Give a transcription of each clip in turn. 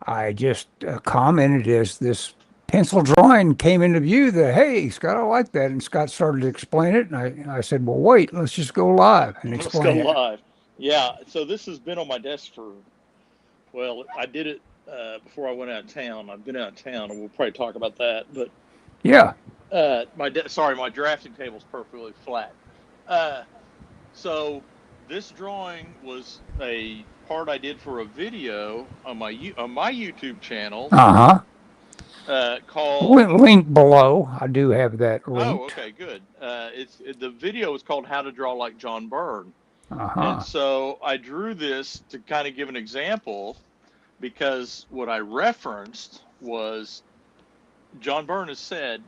I just commented as this pencil drawing came into view that, hey, Scott, I like that. And Scott started to explain it. And I said, well, wait, let's just go live and Let's go explain it. live. Yeah. So this has been on my desk for, well, I did it before I went out of town. I've been out of town, and we'll probably talk about that. But Yeah. sorry, my drafting table's perfectly flat. Uh, so this drawing was a part I did for a video on my YouTube channel Uh huh. called. Link below. I do have that Oh, linked. okay, good. The video is called "How to Draw Like John Byrne," Uh and huh. so I drew this to kind of give an example because what I referenced was John Byrne has said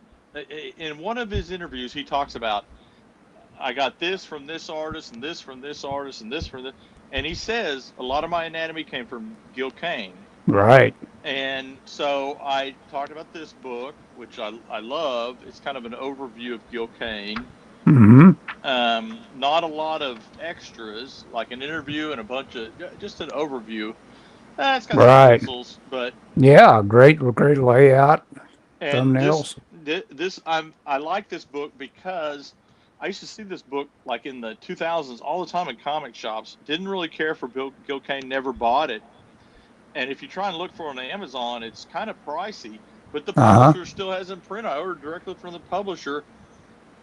in one of his interviews, he talks about, I got this from this artist and this from this artist and this from this. And he says a lot of my anatomy came from Gil Kane. Right. And so I talked about this book, which I love. It's kind of an overview of Gil Kane. Mm Not a lot of extras, like an interview and a bunch of, just an overview. It's hmm. got some Right. pencils, but Yeah. Great layout. and Thumbnails. I like this book because I used to see this book like in the 2000s all the time in comic shops. Didn't really care for Gil Kane, never bought it. And if you try and look for it on Amazon, it's kind of pricey. But the Uh huh. publisher still has it in print. I ordered directly from the publisher.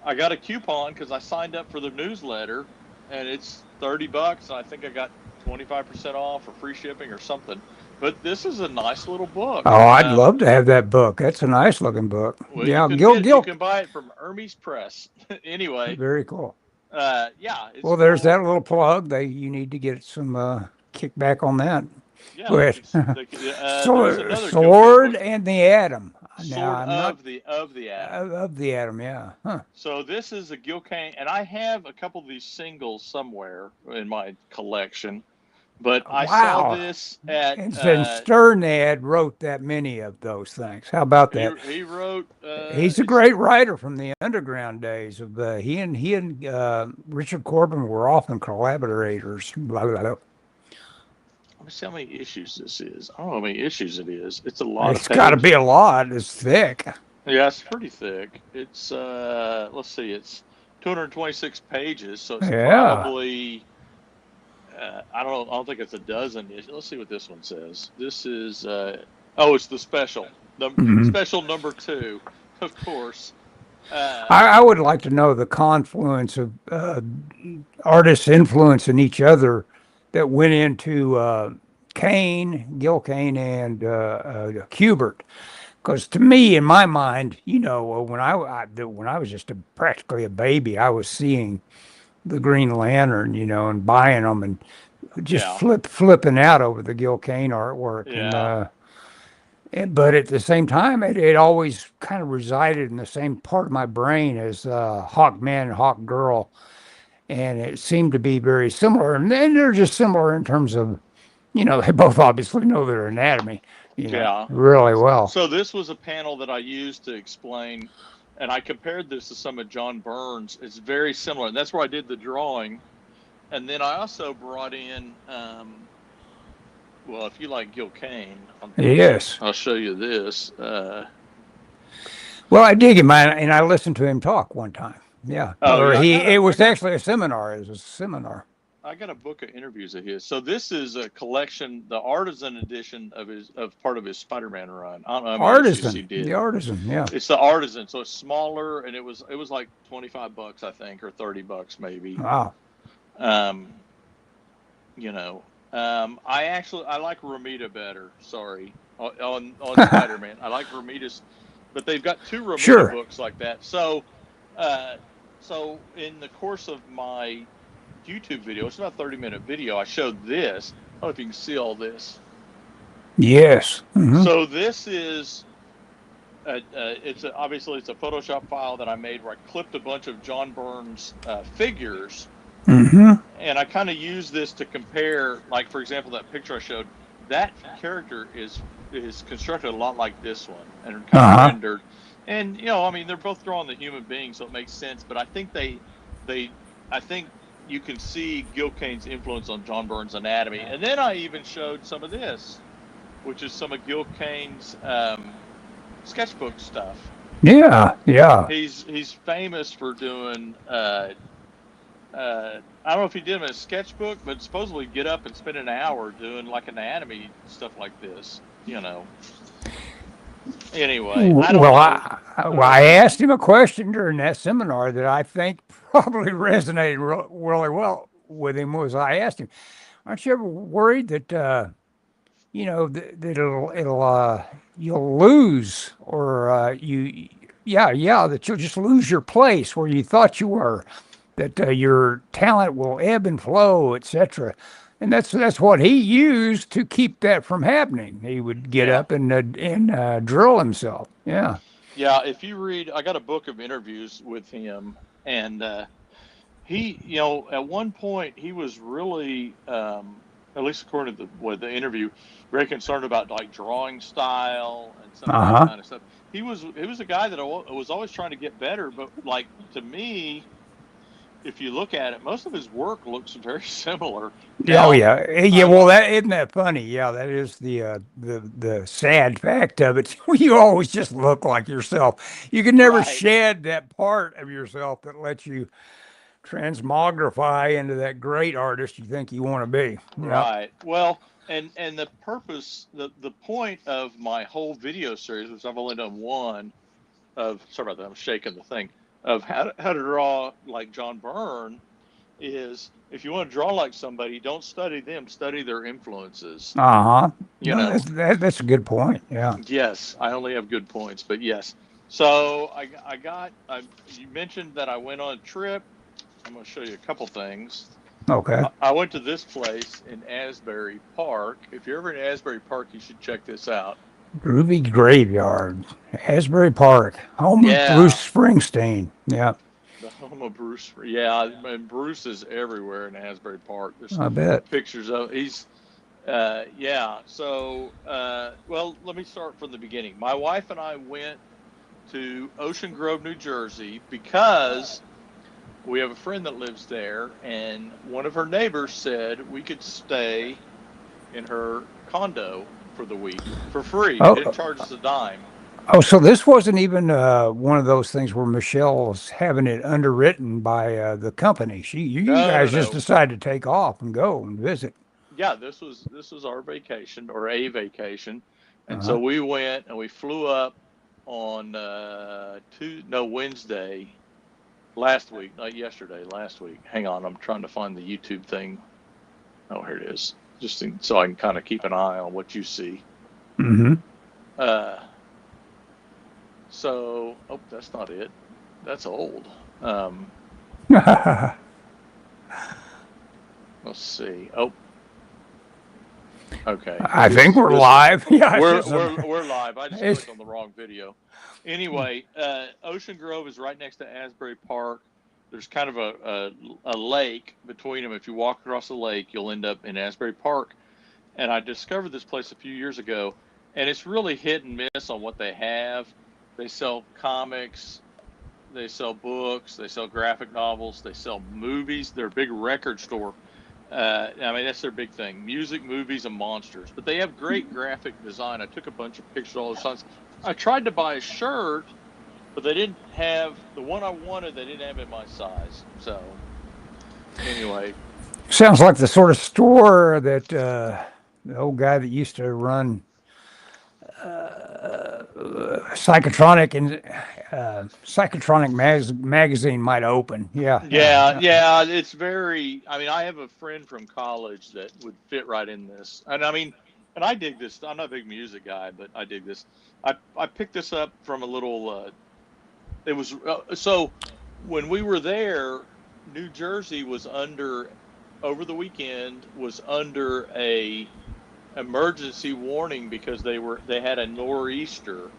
I got a coupon because I signed up for the newsletter, and it's $30. And I think I got 25% off or free shipping or something. But this is a nice little book. Oh, I'd love to have that book. That's a nice looking book. Well, Yeah. Gil. you can buy it from Hermes Press. Anyway, Very cool. yeah, it's Well, there's cool. that little plug. You need to get some kickback on that. Yeah, Go ahead. there's another Gil Kane Sword book, and the Atom. Now Sword I'm not of the Atom. of the Atom. Yeah. Huh. So this is a Gil Kane, and I have a couple of these singles somewhere in my collection. But I saw Wow. this at And Sternad wrote that many of those things. How about that? he wrote He's a it's great writer from the underground days. Of he and Richard Corben were often collaborators. Blah, blah, blah. let me see how many issues this is. I don't know how many issues it is. It's a lot of It's got to be a pages. lot. It's thick. Yeah, it's pretty thick. It's let's see, it's 226 pages, so it's Yeah. probably I don't know. I don't think it's a dozen. Let's see what this one says. This is oh, it's the special, the Mhm. special number 2, of course. Uh, I would like to know the confluence of artists influencing each other that went into Gil Kane, and Kubert. Because to me, in my mind, when I was just practically a baby, I was seeing the Green Lantern, and buying them and just yeah, flipping out over the Gil Kane artwork, yeah, but at the same time, it always kind of resided in the same part of my brain as Hawk Man and Hawk Girl, and it seemed to be very similar. And then they're just similar in terms of, they both obviously know their anatomy, yeah. really well. So this was a panel that I used to explain, and I compared this to some of John Burns. It's very similar, and that's where I did the drawing. And then I also brought in, well, if you like Gil Kane, Yes. I'll show you this. Well, I dig him, and I listened to him talk one time. Yeah, Oh or yeah, it was actually a seminar. It was a seminar. I got a book of interviews of his. So this is a collection, the artisan edition of part of his Spider-Man run. I don't know how many issues he Artisan, the did. artisan. Yeah. It's the artisan, so it's smaller, and it was like $25, I think, or $30 maybe. Wow. Um, you know, I like Romita better. Sorry, on Spider-Man, I like Romita's, but they've got 2 Romita Sure. books like that. So in the course of my YouTube video, it's about a 30-minute video. I showed this. I don't know if you can see all this. Yes. Hmm. So this is obviously it's a Photoshop file that I made where I clipped a bunch of John Burns figures, Hmm. and I kind of use this to compare. Like for example, that picture I showed, that character is constructed a lot like this one, and kind of Uh huh. rendered. And I mean, they're both drawing the human being, so it makes sense. But I think I think you can see Gil Kane's influence on John Burns' anatomy. And then I even showed some of this. which is some of Gil Kane's sketchbook stuff. Yeah, yeah. He's famous for doing. I don't know if he did them in a sketchbook, but supposedly get up and spend an hour doing like anatomy stuff like this. Anyway, I don't Well, know. I asked him a question during that seminar that I think probably resonated really well with him. Was I asked him, "Aren't you ever worried that that it'll you'll lose or that you'll just lose your place where you thought you were, that your talent will ebb and flow, etc." And that's what he used to keep that from happening. He would get Yeah. up and drill himself. Yeah. Yeah, if you read, I got a book of interviews with him, and he, at one point he was really, at least according to the interview, very concerned about like drawing style and some of that kind of stuff. He was a guy that was always trying to get better, but like to me, if you look at it, most of his work looks very similar. Oh Now, yeah. Well, that isn't that funny. Yeah, that is the sad fact of it. You always just look like yourself. You can never right. shed that part of yourself that lets you transmogrify into that great artist you think you want to be. Right. Well, and the purpose, the point of my whole video series, which I've only done one of, sorry about that, I'm shaking the thing, of how to draw like John Byrne, is if you want to draw like somebody, don't study them, study their influences. That's a good point. Yeah. Yes, I only have good points, but yes. So you mentioned that I went on a trip. I'm going to show you a couple things. Okay. I went to this place in Asbury Park. If you're ever in Asbury Park, you should check this out. Groovy Graveyard, Asbury Park, home of Bruce Springsteen. Yeah. The home of Bruce. Yeah, and Bruce is everywhere in Asbury Park. There's I bet. pictures of he's. So, well, let me start from the beginning. My wife and I went to Ocean Grove, New Jersey, because we have a friend that lives there, and one of her neighbors said we could stay in her condo for the week for free. They didn't charge us a dime. Oh, so this wasn't even one of those things where Michelle's having it underwritten by the company. You guys just decided to take off and go and visit. Yeah, this was our vacation, or a vacation, and so we went and we flew up on Wednesday. Last week, not yesterday, last week. Hang on, I'm trying to find the YouTube thing. Oh, here it is. Just so I can kind of keep an eye on what you see. Mm-hmm. That's not it. That's old. Let's see. Oh, okay. I think we're live. Yeah, we're live. I just clicked on the wrong video. Anyway, Ocean Grove is right next to Asbury Park. There's kind of a lake between them. If you walk across the lake, you'll end up in Asbury Park. And I discovered this place a few years ago, and it's really hit and miss on what they have. They sell comics, they sell books, they sell graphic novels, they sell movies. They're a big record store. That's their big thing: music, movies, and monsters. But they have great graphic design. I took a bunch of pictures of all the songs. I tried to buy a shirt, but they didn't have the one I wanted. They didn't have in my size. So, anyway, sounds like the sort of store that the old guy that used to run Psychotronic magazine might open. Yeah. It's very. I have a friend from college that would fit right in this, and I dig this. I'm not a big music guy, but I dig this. I picked this up from a little. It was so when we were there, New Jersey was over the weekend was under a emergency warning because they had a nor'easter.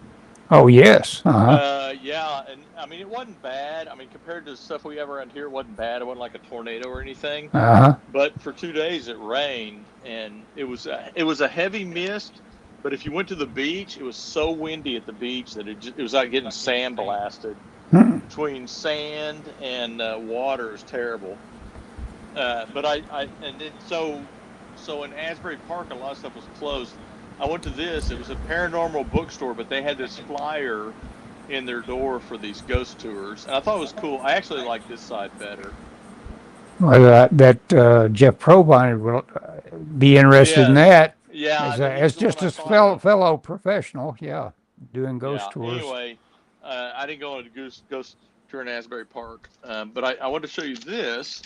Oh yes. And it wasn't bad. Compared to the stuff we have around here, it wasn't bad. It wasn't like a tornado or anything. But for 2 days it rained, and it was a heavy mist. But if you went to the beach, it was so windy at the beach that it was like getting sandblasted. Between sand and water is terrible. So in Asbury Park, a lot of stuff was closed. I went to this. It was a paranormal bookstore, but they had this flyer in their door for these ghost tours, and I thought it was cool. I actually like this side better. Well, Jeff Probine will be interested in Yes, that yeah, he's as the one just I a thought of. fellow professional. Yeah, doing Yeah. ghost tours. Anyway, I didn't go on a ghost tour in Asbury Park, but I wanted to show you this.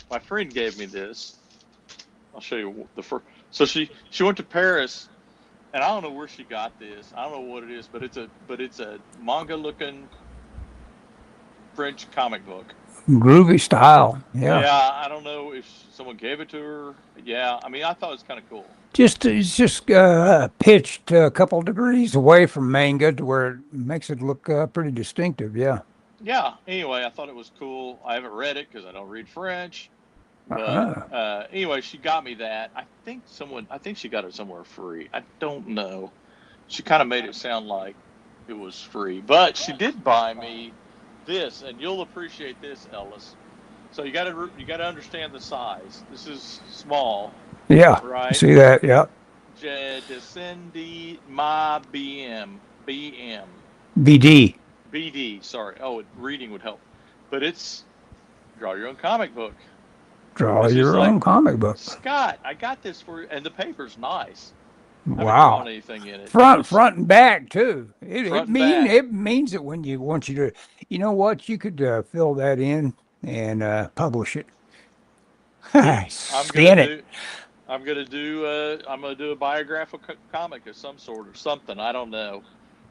My friend gave me this. I'll show you the first. So she went to Paris, and I don't know where she got this. I don't know what it is, but it's a manga looking French comic book. Groovy style. Yeah. Yeah, I don't know if someone gave it to her. Yeah, I mean, I thought it was kind of cool. It's just pitched a couple degrees away from manga to where it makes it look pretty distinctive. Yeah. Yeah. Anyway, I thought it was cool. I haven't read it because I don't read French. Uh-huh. But anyway, she got me that. I think she got it somewhere free. I don't know. She kind of made it sound like it was free, but she did buy me this, and you'll appreciate this, Ellis. So you got to understand the size. This is small. Yeah. Right. See that? Yeah. Je descendi ma BM. BD. BD. Sorry. Oh, reading would help. But it's draw your own comic book. Draw your own comic book. Scott, I got this for you, and the paper's nice. I haven't Wow. drawn anything in it. Front and back too. Front and back. It means that when you want you to, you know what, you could fill that in and publish it. Scan it. I'm gonna do a biographical comic of some sort or something. I don't know.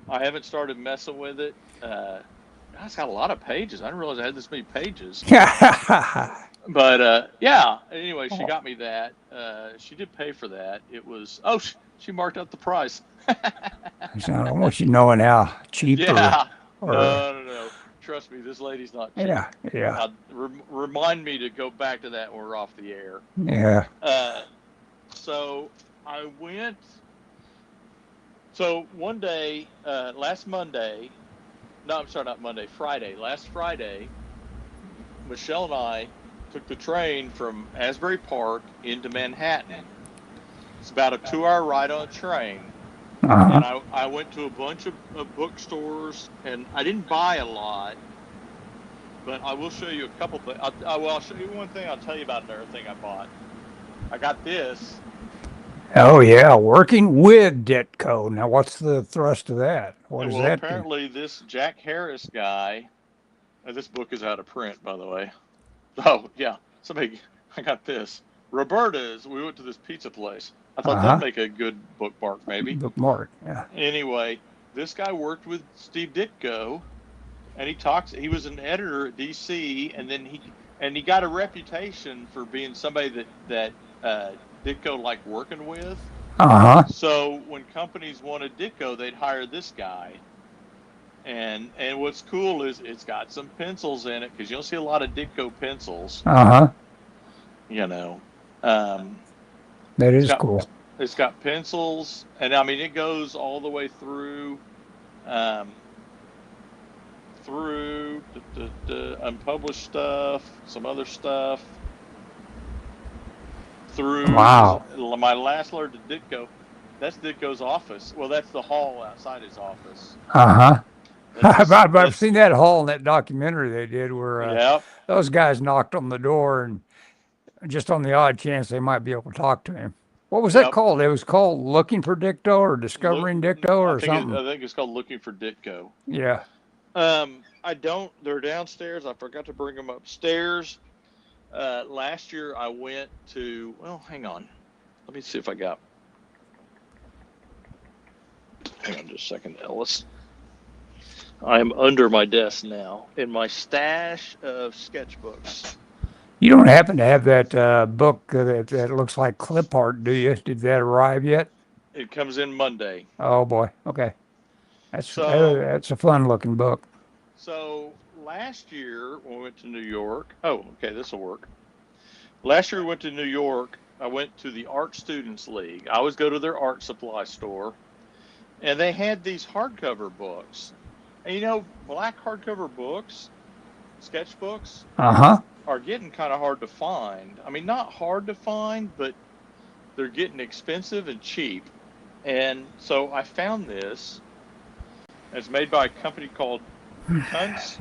I haven't started messing with it. It's got a lot of pages. I didn't realize I had this many pages. But yeah. Anyway, she got me that. She did pay for that. It was she marked up the price. So I want you knowing how cheap. Yeah. No. Trust me, this lady's not cheap. Yeah. Remind me to go back to that when we're off the air. Yeah. So I went. So one day, last Monday, no, I'm sorry, not Monday, Friday. Last Friday, Michelle and I took the train from Asbury Park into Manhattan. It's about a 2-hour ride on a train. Uh-huh. And I went to a bunch of bookstores, and I didn't buy a lot, but I will show you a couple things. I'll show you one thing. I'll tell you about another thing I bought. I got this. Oh, yeah, working with Ditko. Now, what's the thrust of that? What is that? Apparently, this Jack Harris guy, this book is out of print, by the way. Oh, yeah, I got this. Roberta's, we went to this pizza place. I thought that'd make a good bookmark, maybe. Bookmark, yeah. Anyway, this guy worked with Steve Ditko, and he was an editor at DC, and then he got a reputation for being somebody that Ditko liked working with. So when companies wanted Ditko, they'd hire this guy. And what's cool is it's got some pencils in it, because you don't see a lot of Ditko pencils. You know. That is cool. It's got pencils, and I mean it goes all the way through the unpublished stuff, some other stuff. Through my last letter to Ditko. That's Ditko's office. Well, that's the hall outside his office. I've seen that hall in that documentary they did where those guys knocked on the door, and just on the odd chance they might be able to talk to him. What was that called? It was called Looking for Ditko or Discovering Ditko or something. I think it's called Looking for Ditko. Yeah. They're downstairs. I forgot to bring them upstairs. Last year I went to, hang on. Let me see if I got. Hang on just a second, Ellis. I am under my desk now in my stash of sketchbooks. You don't happen to have that book that looks like clip art, do you? Did that arrive yet? It comes in Monday. Oh boy. Okay. That's a fun looking book. So last year when we went to New York, this will work. Last year we went to New York. I went to the Art Students League. I always go to their art supply store, and they had these hardcover books. And black hardcover books, sketchbooks, are getting kind of hard to find. I mean, not hard to find, but they're getting expensive and cheap. And so I found this. It's made by a company called Kunst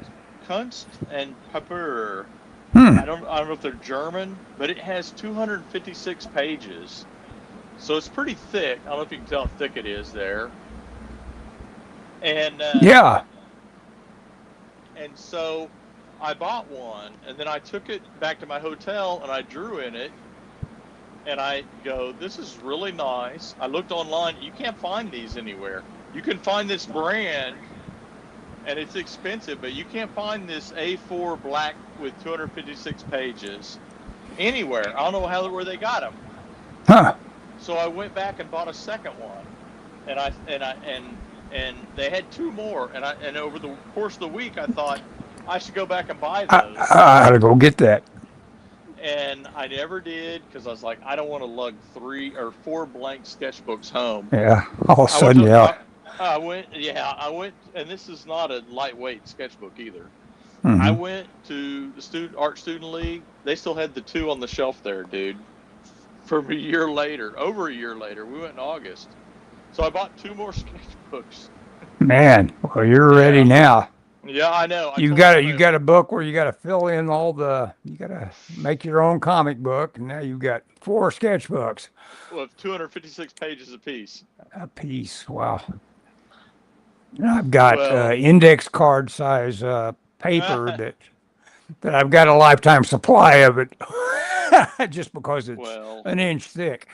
and Papier. Hmm. I don't know if they're German, but it has 256 pages. So it's pretty thick. I don't know if you can tell how thick it is there. And Yeah. and so I bought one, and then I took it back to my hotel, and I drew in it. And I go, this is really nice. I looked online. You can't find these anywhere. You can find this brand, and it's expensive, but you can't find this A4 black with 256 pages anywhere. I don't know where they got them. Huh. So I went back and bought a second one, and they had two more. And over the course of the week, I thought I should go back and buy those. I gotta go get that. And I never did because I was like, I don't want to lug 3 or 4 blank sketchbooks home. Yeah. All of a sudden, yeah. I went, and this is not a lightweight sketchbook either. Mm-hmm. I went to the Art Student League. They still had the 2 on the shelf there, dude. From over a year later. We went in August. So I bought 2 more sketchbooks. Man, well, you're ready now. Yeah, I know. You got a book where you got to fill in you got to make your own comic book, and now you've got 4 sketchbooks. Well, 256 pages apiece. Wow. I've got index card size paper that I've got a lifetime supply of it, just because it's an inch thick.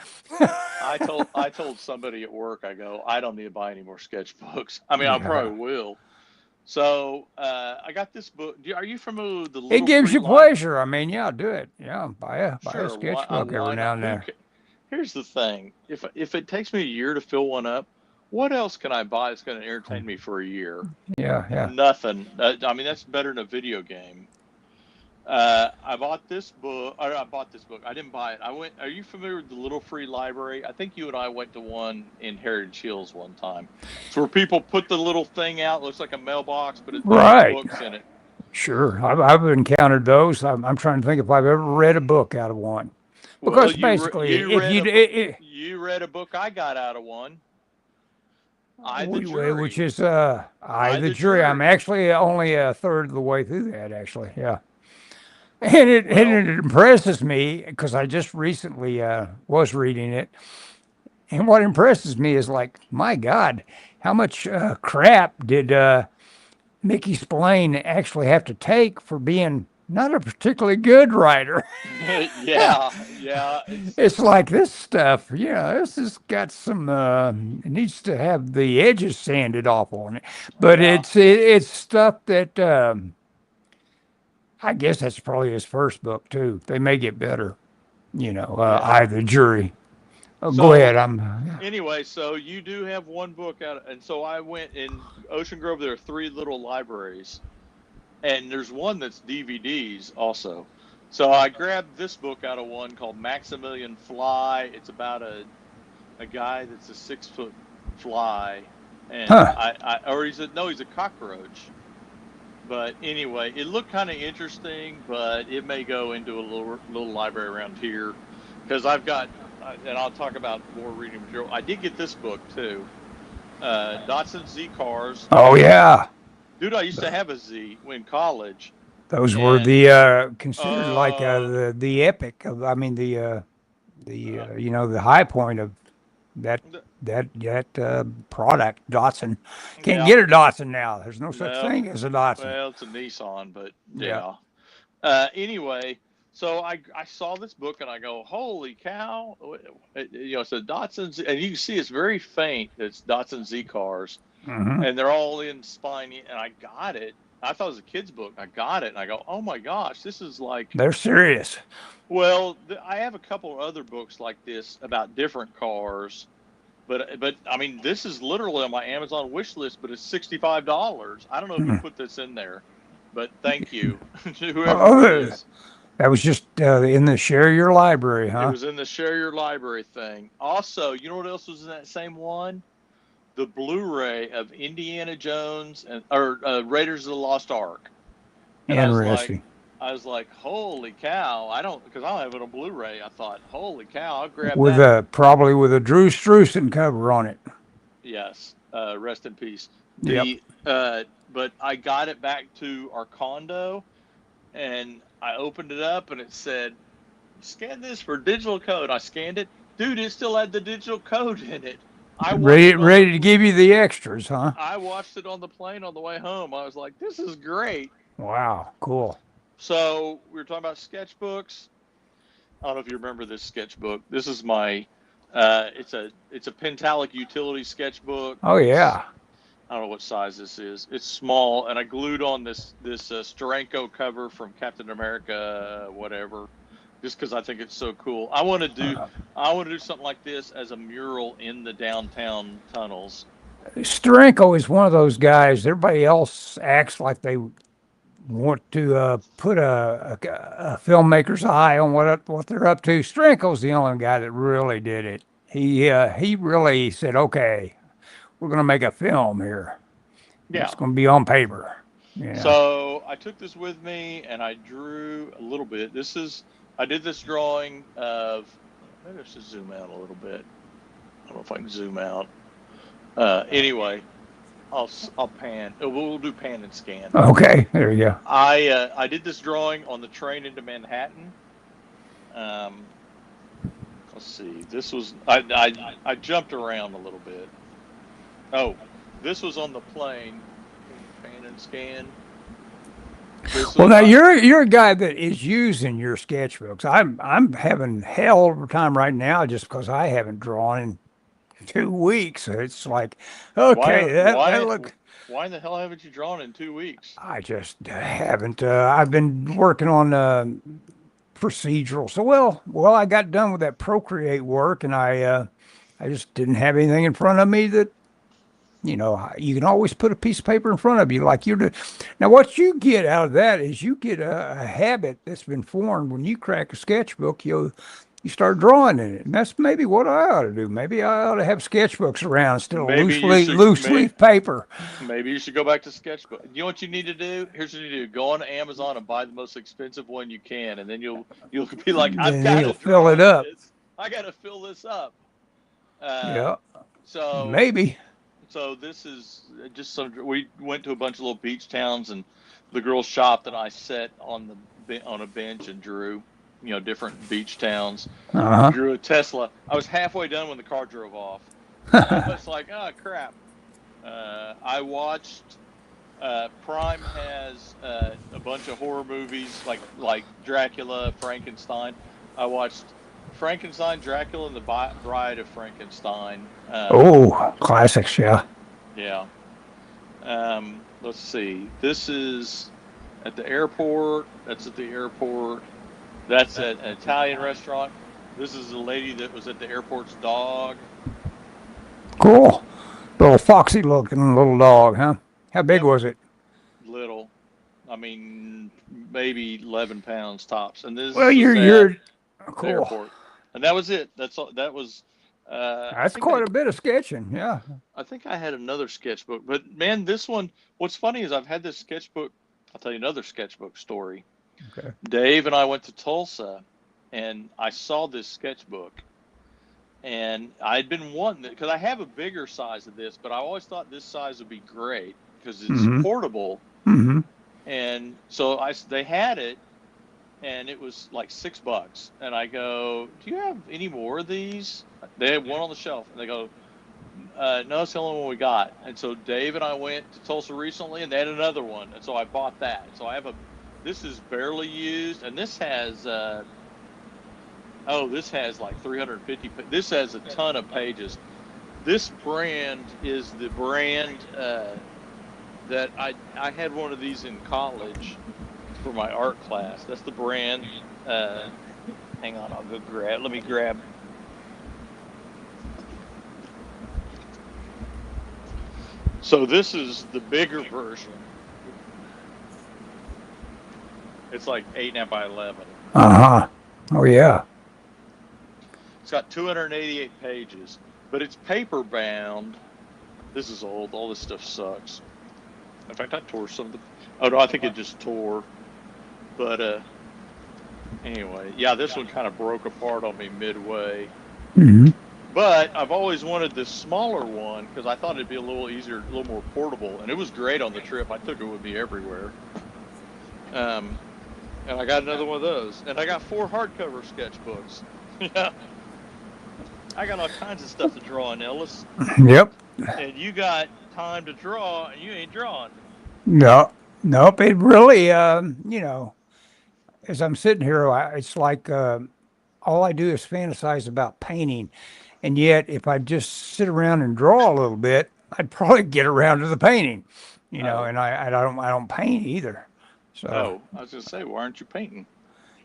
I told somebody at work, I go, I don't need to buy any more sketchbooks. I mean, I probably will. So I got this book. Are you familiar with the Little It gives Free you pleasure. I mean, yeah, do it. Yeah, buy a sketchbook every now and then. Here's the thing: if it takes me a year to fill one up, what else can I buy that's going to entertain me for a year? Yeah. Nothing. I mean, that's better than a video game. I bought this book. I didn't buy it. Are you familiar with the Little Free Library? I think you and I went to one in Heritage Hills one time. It's where people put the little thing out. It looks like a mailbox, but it's got books in it. Sure. I've encountered those. I'm trying to think if I've ever read a book out of one. Because basically, you read a book I got out of one. Which is I the Jury. I'm actually only a third of the way through that, actually. Yeah. And it impresses me because I just recently was reading it. And what impresses me is like, my God, how much crap did Mickey Spillane actually have to take for being not a particularly good writer? Yeah. It's like this stuff, this has got some, it needs to have the edges sanded off on it. But it's stuff that... I guess that's probably his first book too. They may get better, I the Jury. Go ahead. Anyway, so you do have one book out, and so I went in Ocean Grove. There are 3 little libraries, and there's one that's DVDs also. So I grabbed this book out of one called Maximilian Fly. It's about a guy that's a 6-foot fly, and he's a cockroach. But anyway, it looked kind of interesting, but it may go into a little library around here because I've got, and I'll talk about more reading material. I did get this book too, Datsun Z Cars. Oh yeah, dude! I used to have a Z in college. Those were the considered like the epic of. I mean the high point of that product, Datsun. Can't get a Datsun now. There's no such thing as a Datsun. Well, it's a Nissan, but yeah. Anyway, so I saw this book and I go, holy cow! It's a Datsun, and you can see it's very faint. It's Datsun Z Cars, and they're all in spiny. And I got it. I thought it was a kid's book. I got it, and I go, oh my gosh, this is like they're serious. Well, I have a couple of other books like this about different cars, but I mean, this is literally on my Amazon wish list, but it's $65. I don't know if you put this in there, but thank you to whoever it is. That was just in the Share Your Library, huh? It was in the Share Your Library thing. Also, you know what else was in that same one? The Blu-ray of Indiana Jones or Raiders of the Lost Ark. And interesting. I was like, holy cow! Because I don't have it on Blu-ray. I thought, holy cow! I'll grab With that. probably with a Drew Struzan cover on it. Yes. Rest in peace. Yep. But I got it back to our condo, and I opened it up, and it said, "Scan this for digital code." I scanned it, dude. It still had the digital code in it. I watched it on Ready to give you the extras, huh? I watched it on the plane on the way home. I was like, "This is great." Wow, cool. So we were talking about sketchbooks. I don't know if you remember this sketchbook. This is my. It's a Pentalic utility sketchbook. Oh yeah. I don't know what size this is. It's small, and I glued on this Steranko cover from Captain America, whatever, just because I think it's so cool. I want to do something like this as a mural in the downtown tunnels. Steranko is one of those guys. Everybody else acts like they want to put a filmmaker's eye on what they're up to. Steranko's the only guy that really did it. He really said, "Okay, we're going to make a film here. Yeah. It's going to be on paper." Yeah. So I took this with me and I drew a little bit. I did this drawing of. Maybe I should zoom out a little bit. I don't know if I can zoom out. Anyway, I'll pan. We'll do pan and scan. Okay, there you go. I did this drawing on the train into Manhattan. Let's see. This was I jumped around a little bit. Oh, this was on the plane. Pan and scan. Well, now you're a guy that is using your sketchbooks. I'm having hell of a time right now just because I haven't drawn in 2 weeks. It's like, okay, that look. Why in the hell haven't you drawn in 2 weeks? I just haven't. I've been working on procedural. So well, I got done with that Procreate work, and I just didn't have anything in front of me that, you can always put a piece of paper in front of you like you do. Now, what you get out of that is you get a habit that's been formed. When you crack a sketchbook, you start drawing in it, and that's maybe what I ought to do. Maybe I ought to have sketchbooks around instead of loose leaf paper. Maybe you should go back to sketchbook. You know what you need to do? Here's what you do: go on Amazon and buy the most expensive one you can, and then you'll be like, I've got to fill it up. I got to fill this up. Yeah. So maybe. So this is just we went to a bunch of little beach towns, and the girls shopped, and I sat on a bench and drew, different beach towns. Uh-huh. Drew a Tesla. I was halfway done when the car drove off. I was like, oh crap. I watched. Prime has a bunch of horror movies like Dracula, Frankenstein. I watched Frankenstein, Dracula, and the Bride of Frankenstein. Classics, yeah. Yeah. Let's see. This is at the airport. That's at the airport. That's at an Italian restaurant. This is the lady that was at the airport's dog. Cool. Little foxy looking little dog, huh? How big was it? Little. I mean, maybe 11 pounds tops. And this you're cool. Airport. And that was it. That's all. That was. That's quite a bit of sketching, yeah. I think I had another sketchbook, but man, this one. What's funny is I've had this sketchbook. I'll tell you another sketchbook story. Okay. Dave and I went to Tulsa, and I saw this sketchbook, and I'd been wanting it because I have a bigger size of this, but I always thought this size would be great because it's portable. Mm-hmm. And so they had it. And it was like $6. And I go, do you have any more of these? They had one on the shelf. And they go, no, it's the only one we got. And so Dave and I went to Tulsa recently, and they had another one. And so I bought that. So I have this is barely used. And this has, this has like 350. This has a ton of pages. This brand is the brand that I had one of these in college for my art class. That's the brand. Hang on, I'll go grab. Let me grab. So this is the bigger version. It's like 8.5 by 11. Uh-huh. Oh yeah. It's got 288 pages, but it's paper bound. This is old. All this stuff sucks. In fact, I tore some of the. Oh no, I think it just tore. But anyway, yeah, this one kind of broke apart on me midway. Mm-hmm. But I've always wanted this smaller one because I thought it'd be a little easier, a little more portable, and it was great on the trip. I took it with me everywhere. And I got another one of those, and I got 4 hardcover sketchbooks. Yeah, I got all kinds of stuff to draw in, Ellis. Yep. And you got time to draw, and you ain't drawing. No, nope. It really, you know, as I'm sitting here, it's like all I do is fantasize about painting. And yet, if I just sit around and draw a little bit, I'd probably get around to the painting, you know. Oh. And I don't paint either. So Oh, I was gonna say, why aren't you painting?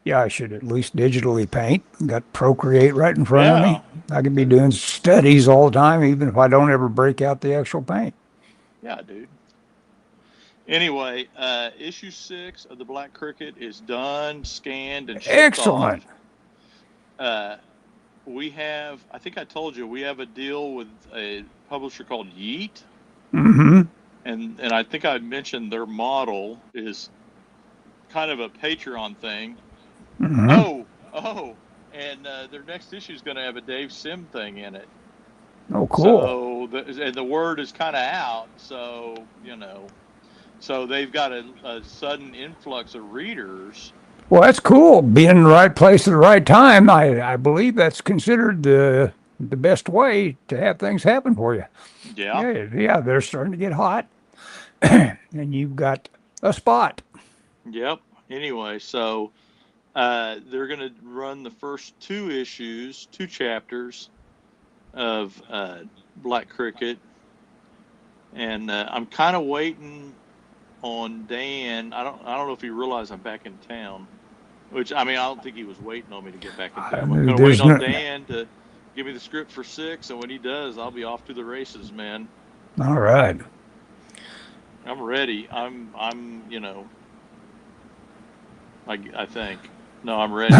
yeah, I should at least digitally paint. Got Procreate right in front of me. I could be doing studies all the time, even if I don't ever break out the actual paint. Yeah, dude. Anyway, issue 6 of the Black Cricket is done, scanned, and shipped Excellent. off. We have, I think I told you, we have a deal with a publisher called Yeet. Mm-hmm. And I think I mentioned their model is kind of a Patreon thing. Mm-hmm. And their next issue is going to have a Dave Sim thing in it. Oh, cool. So the word is kind of out. So, you know, so they've got a sudden influx of readers. Well, that's cool. Being in the right place at the right time. I believe that's considered the best way to have things happen for you. Yeah, they're starting to get hot. And you've got a spot. Yep. Anyway, so they're going to run the first 2 chapters of Black Cricket. And I'm kind of waiting on Dan. I don't know if he realized I'm back in town. Which, I mean, I don't think he was waiting on me to get back in town. I'm kind of waiting on Dan to give me the script for 6, and when he does, I'll be off to the races, man. All right. I'm ready. I'm you know, I think. No, I'm ready.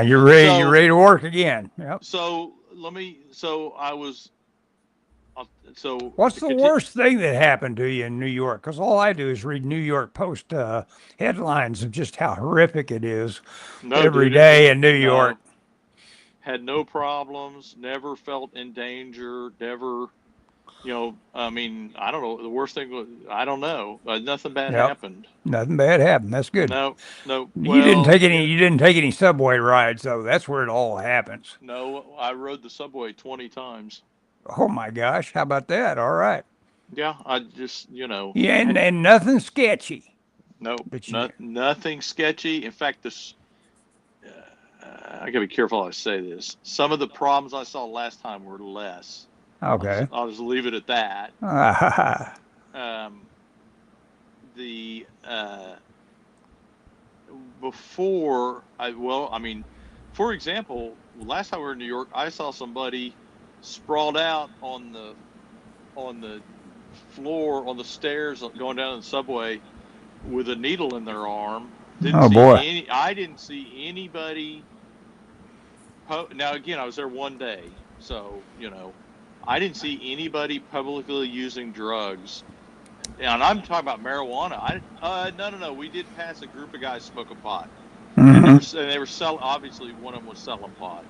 You're ready. You're ready to work again. Yep. So what's the worst thing that happened to you in New York? Because all I do is read New York Post headlines of just how horrific it is every day in New York. Had no problems, never felt in danger, never, you know, I mean, I don't know. The worst thing was, I don't know. Nothing bad happened. Nothing bad happened. That's good. No. Well, you didn't take any subway rides, though. That's where it all happens. No, I rode the subway 20 times. Oh my gosh, how about that? All right. Yeah, I just, you know. Yeah, and nothing sketchy. No, nothing sketchy. In fact, this, I gotta be careful how I say this. Some of the problems I saw last time were less. Okay. I'll just leave it at that. For example, last time we were in New York, I saw somebody sprawled out on the floor, on the stairs going down the subway with a needle in their arm. I didn't see anybody. Now, again, I was there one day, so, you know, I didn't see anybody publicly using drugs. And I'm talking about marijuana. No. We did pass a group of guys smoking pot. Mm-hmm. And they were selling, obviously, one of them was selling pot.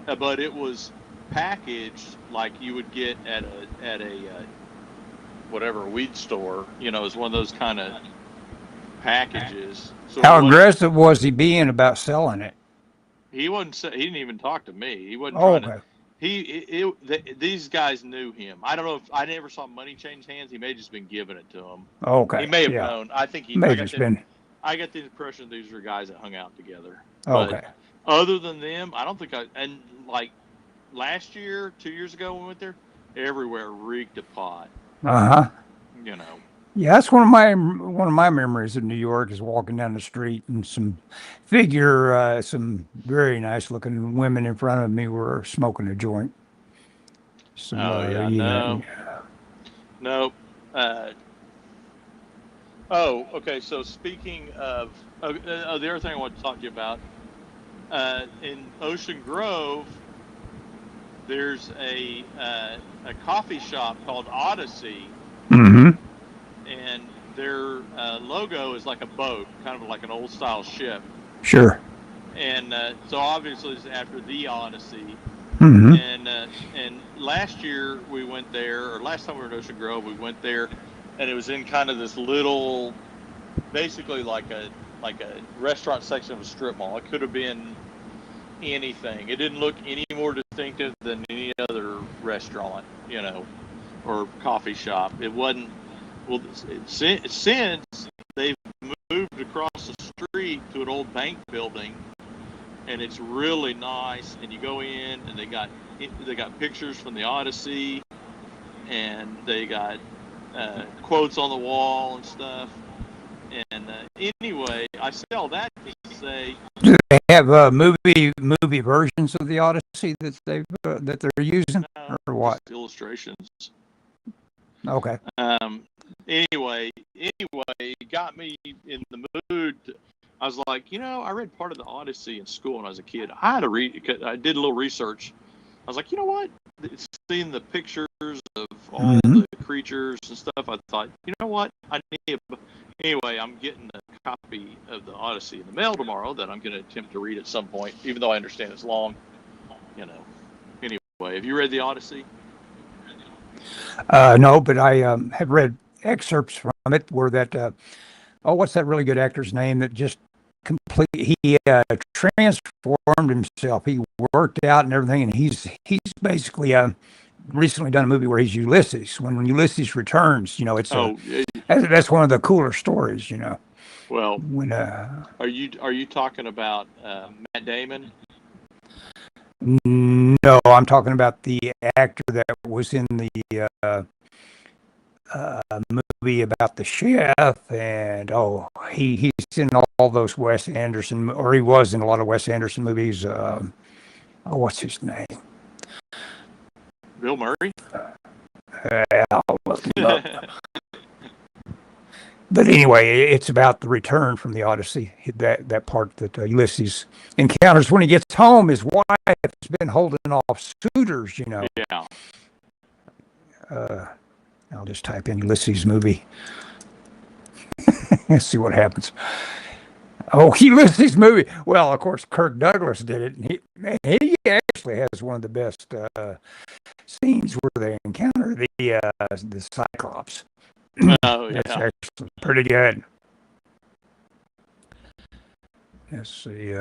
But it was packaged like you would get at a whatever weed store, you know, is one of those kind of packages. So how aggressive was he being about selling it? He didn't even talk to me. He wasn't trying to. These guys knew him. I don't know if I never saw money change hands. He may have just been giving it to them. Okay. He may have known. I think he may have just been. I got the impression these were guys that hung out together. Okay. But other than them, I don't think and like last year, 2 years ago when we went there, everywhere reeked of pot. Uh-huh. You know. Yeah, that's one of my memories of New York is walking down the street and some very nice looking women in front of me were smoking a joint. Nope. Okay. So speaking of the other thing I want to talk to you about, in Ocean Grove, there's a coffee shop called Odyssey. Mm-hmm. And their logo is like a boat, kind of like an old style ship. Sure. And so obviously it's after the Odyssey. Mm-hmm. And last year we went there, or last time we were in Ocean Grove, we went there, and it was in kind of this little, basically like a restaurant section of a strip mall. It could have been anything. It didn't look any more distinctive than any other restaurant, or coffee shop. It wasn't. Well, since they've moved across the street to an old bank building, and it's really nice. And you go in, and they got pictures from the Odyssey, and they got quotes on the wall and stuff. And anyway, I say all that to say, do they have movie versions of the Odyssey that they're using, or what? Illustrations. Okay. Anyway, it got me in the mood. I was like, I read part of the Odyssey in school when I was a kid. I had to read. I did a little research. I was like, you know what? Seeing the pictures of all the creatures and stuff, I thought, you know what? Anyway, I'm getting a copy of the Odyssey in the mail tomorrow that I'm going to attempt to read at some point, even though I understand it's long. Anyway, have you read the Odyssey? No, but I have read excerpts from it where that. What's that really good actor's name that just completely he transformed himself. He worked out and everything, and he's basically recently done a movie where he's Ulysses. When Ulysses returns, it's that's one of the cooler stories, Well, when are you talking about Matt Damon? No, I'm talking about the actor that was in the movie about the chef, and he's in all those Wes Anderson, or he was in a lot of Wes Anderson movies. What's his name? Bill Murray? I'll look him up. But anyway, it's about the return from the Odyssey, that part that Ulysses encounters when he gets home. His wife has been holding off suitors, Yeah. I'll just type in Ulysses movie. Let's see what happens. Ulysses movie. Well, of course, Kirk Douglas did it. And he actually has one of the best scenes where they encounter the Cyclops. Oh, yeah. That's actually pretty good. Let's see,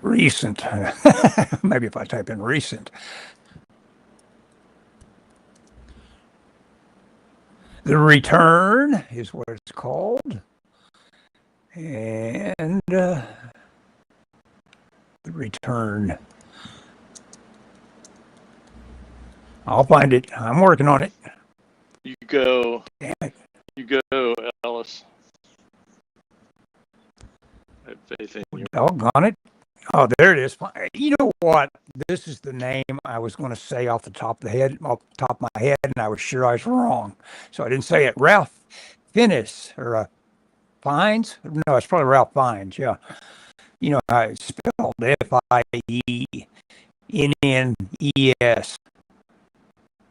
recent. Maybe if I type in recent. The Return is what it's called. And The Return. I'll find it. I'm working on it. You go. Damn it. You go, Ellis. I have faith in you. Doggone it. Oh, there it is. You know what? This is the name I was going to say off the top of my head, and I was sure I was wrong. So I didn't say it. Ralph Fiennes, or Fiennes? No, it's probably Ralph Fiennes, yeah. You know how it's spelled, Fiennes.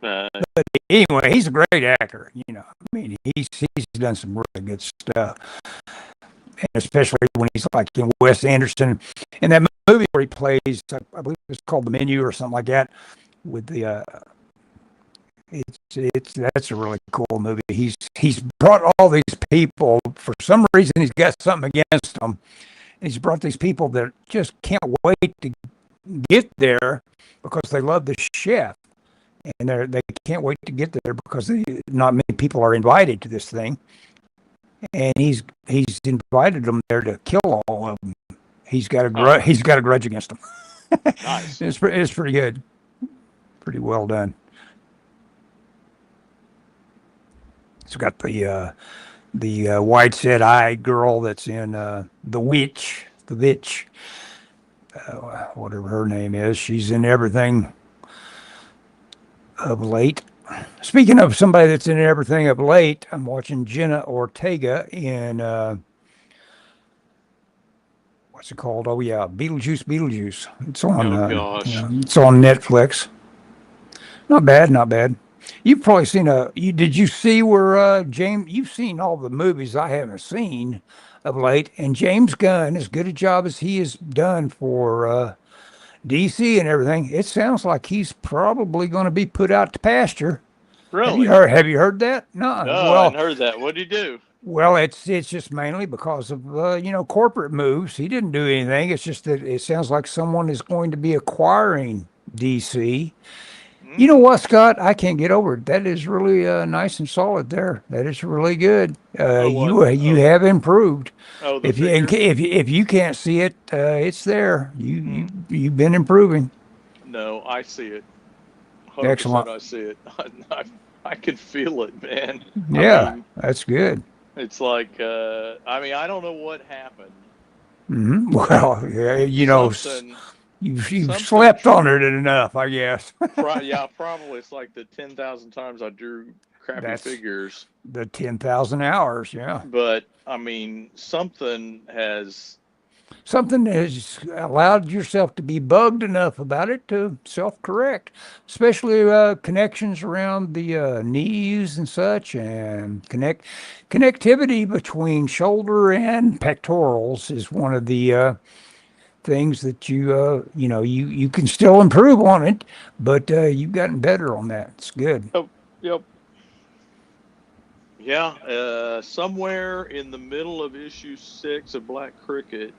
But anyway, he's a great actor. I mean, he's done some really good stuff, and especially when he's like in Wes Anderson, in that movie where he plays, I believe it's called The Menu or something like that. With the, that's a really cool movie. He's brought all these people for some reason. He's got something against them. He's brought these people that just can't wait to get there because they love the chef. And they can't wait to get there because not many people are invited to this thing. And he's invited them there to kill all of them. He's got a grudge against them. Nice. It's pretty good. Pretty well done. It's got the wide-set-eyed girl that's in The Witch, whatever her name is. She's in everything of late. Speaking of somebody that's in everything of late, I'm watching Jenna Ortega in what's it called? Oh yeah, Beetlejuice. It's on. Oh gosh. it's on Netflix. Not bad. You've probably seen did you see where James? You've seen all the movies I haven't seen of late, and James Gunn, as good a job as he has done for DC and everything, it sounds like he's probably going to be put out to pasture. Really? Have you heard that? No. No, I hadn't heard that. What did he do? Well, it's just mainly because of corporate moves. He didn't do anything. It's just that it sounds like someone is going to be acquiring DC. You know what, Scott? I can't get over it. That is really nice and solid there. That is really good. You have improved. Oh, the If you figure? if you can't see it, it's there. You've been improving. No, I see it. 100% Excellent. I see it. I can feel it, man. Yeah, I mean, that's good. it's like, I mean, I don't know what happened. Well, yeah, Something, you've slept on it enough, I guess. yeah, probably. It's like the 10,000 times I drew crappy That's figures. the 10,000 hours. Yeah. But, I mean, something has allowed yourself to be bugged enough about it to self-correct, especially connections around the knees and such, and connectivity between shoulder and pectorals is one of the things that you can still improve on it, but you've gotten better on that. It's good. Oh, yep. Yeah, somewhere in the middle of issue 6 of Black Cricket.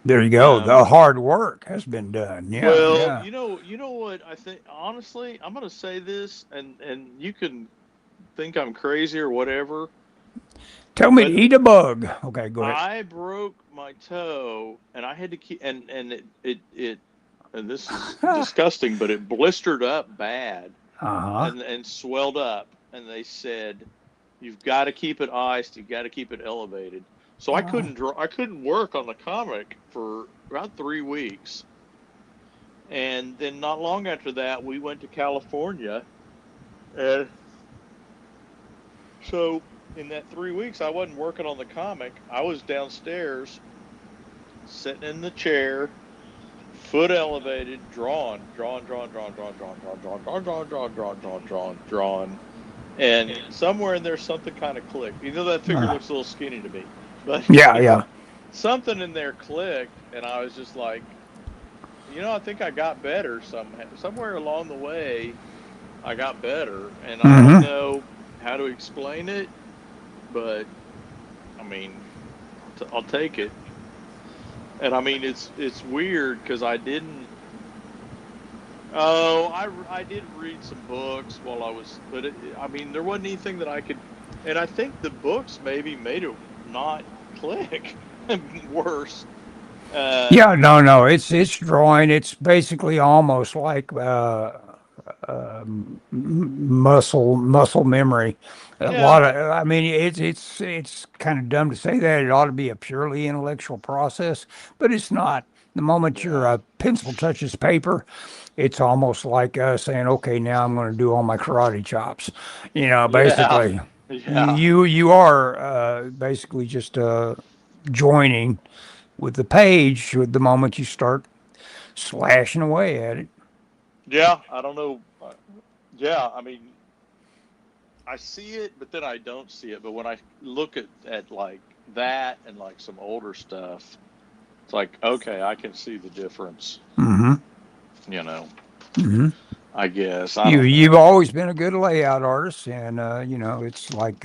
There you go. The hard work has been done. Yeah. Well, yeah. You know what I think. Honestly, I'm going to say this, and you can think I'm crazy or whatever. Tell me to eat a bug. Okay, go ahead. I broke my toe, and I had to keep, and it and this is disgusting, but it blistered up bad, and swelled up, and they said, you've got to keep it iced, you've got to keep it elevated. So I couldn't work on the comic for about 3 weeks. And then not long after that, we went to California. And so in that 3 weeks, I wasn't working on the comic. I was downstairs, sitting in the chair, foot elevated, drawn. And somewhere in there, something kind of clicked. You know, that figure looks a little skinny to me. But yeah. Something in there clicked, and I was just like, I think I got better somewhere along the way. I got better, and I don't know how to explain it, but I mean, I'll take it. And I mean, it's weird because I didn't. Oh, I did read some books while I was, but I mean, there wasn't anything that I could, and I think the books maybe made it not click worse. No, it's drawing. It's basically almost like muscle memory. A lot of, I mean, it's kind of dumb to say that. It ought to be a purely intellectual process, but it's not. The moment your pencil touches paper, it's almost like saying, "Okay, now I'm going to do all my karate chops." Basically, you are basically just joining with the page with the moment you start slashing away at it. Yeah, I don't know. Yeah, I mean, I see it, but then I don't see it. But when I look at like that and like some older stuff, it's like, okay, I can see the difference. I guess. You've always been a good layout artist, and it's like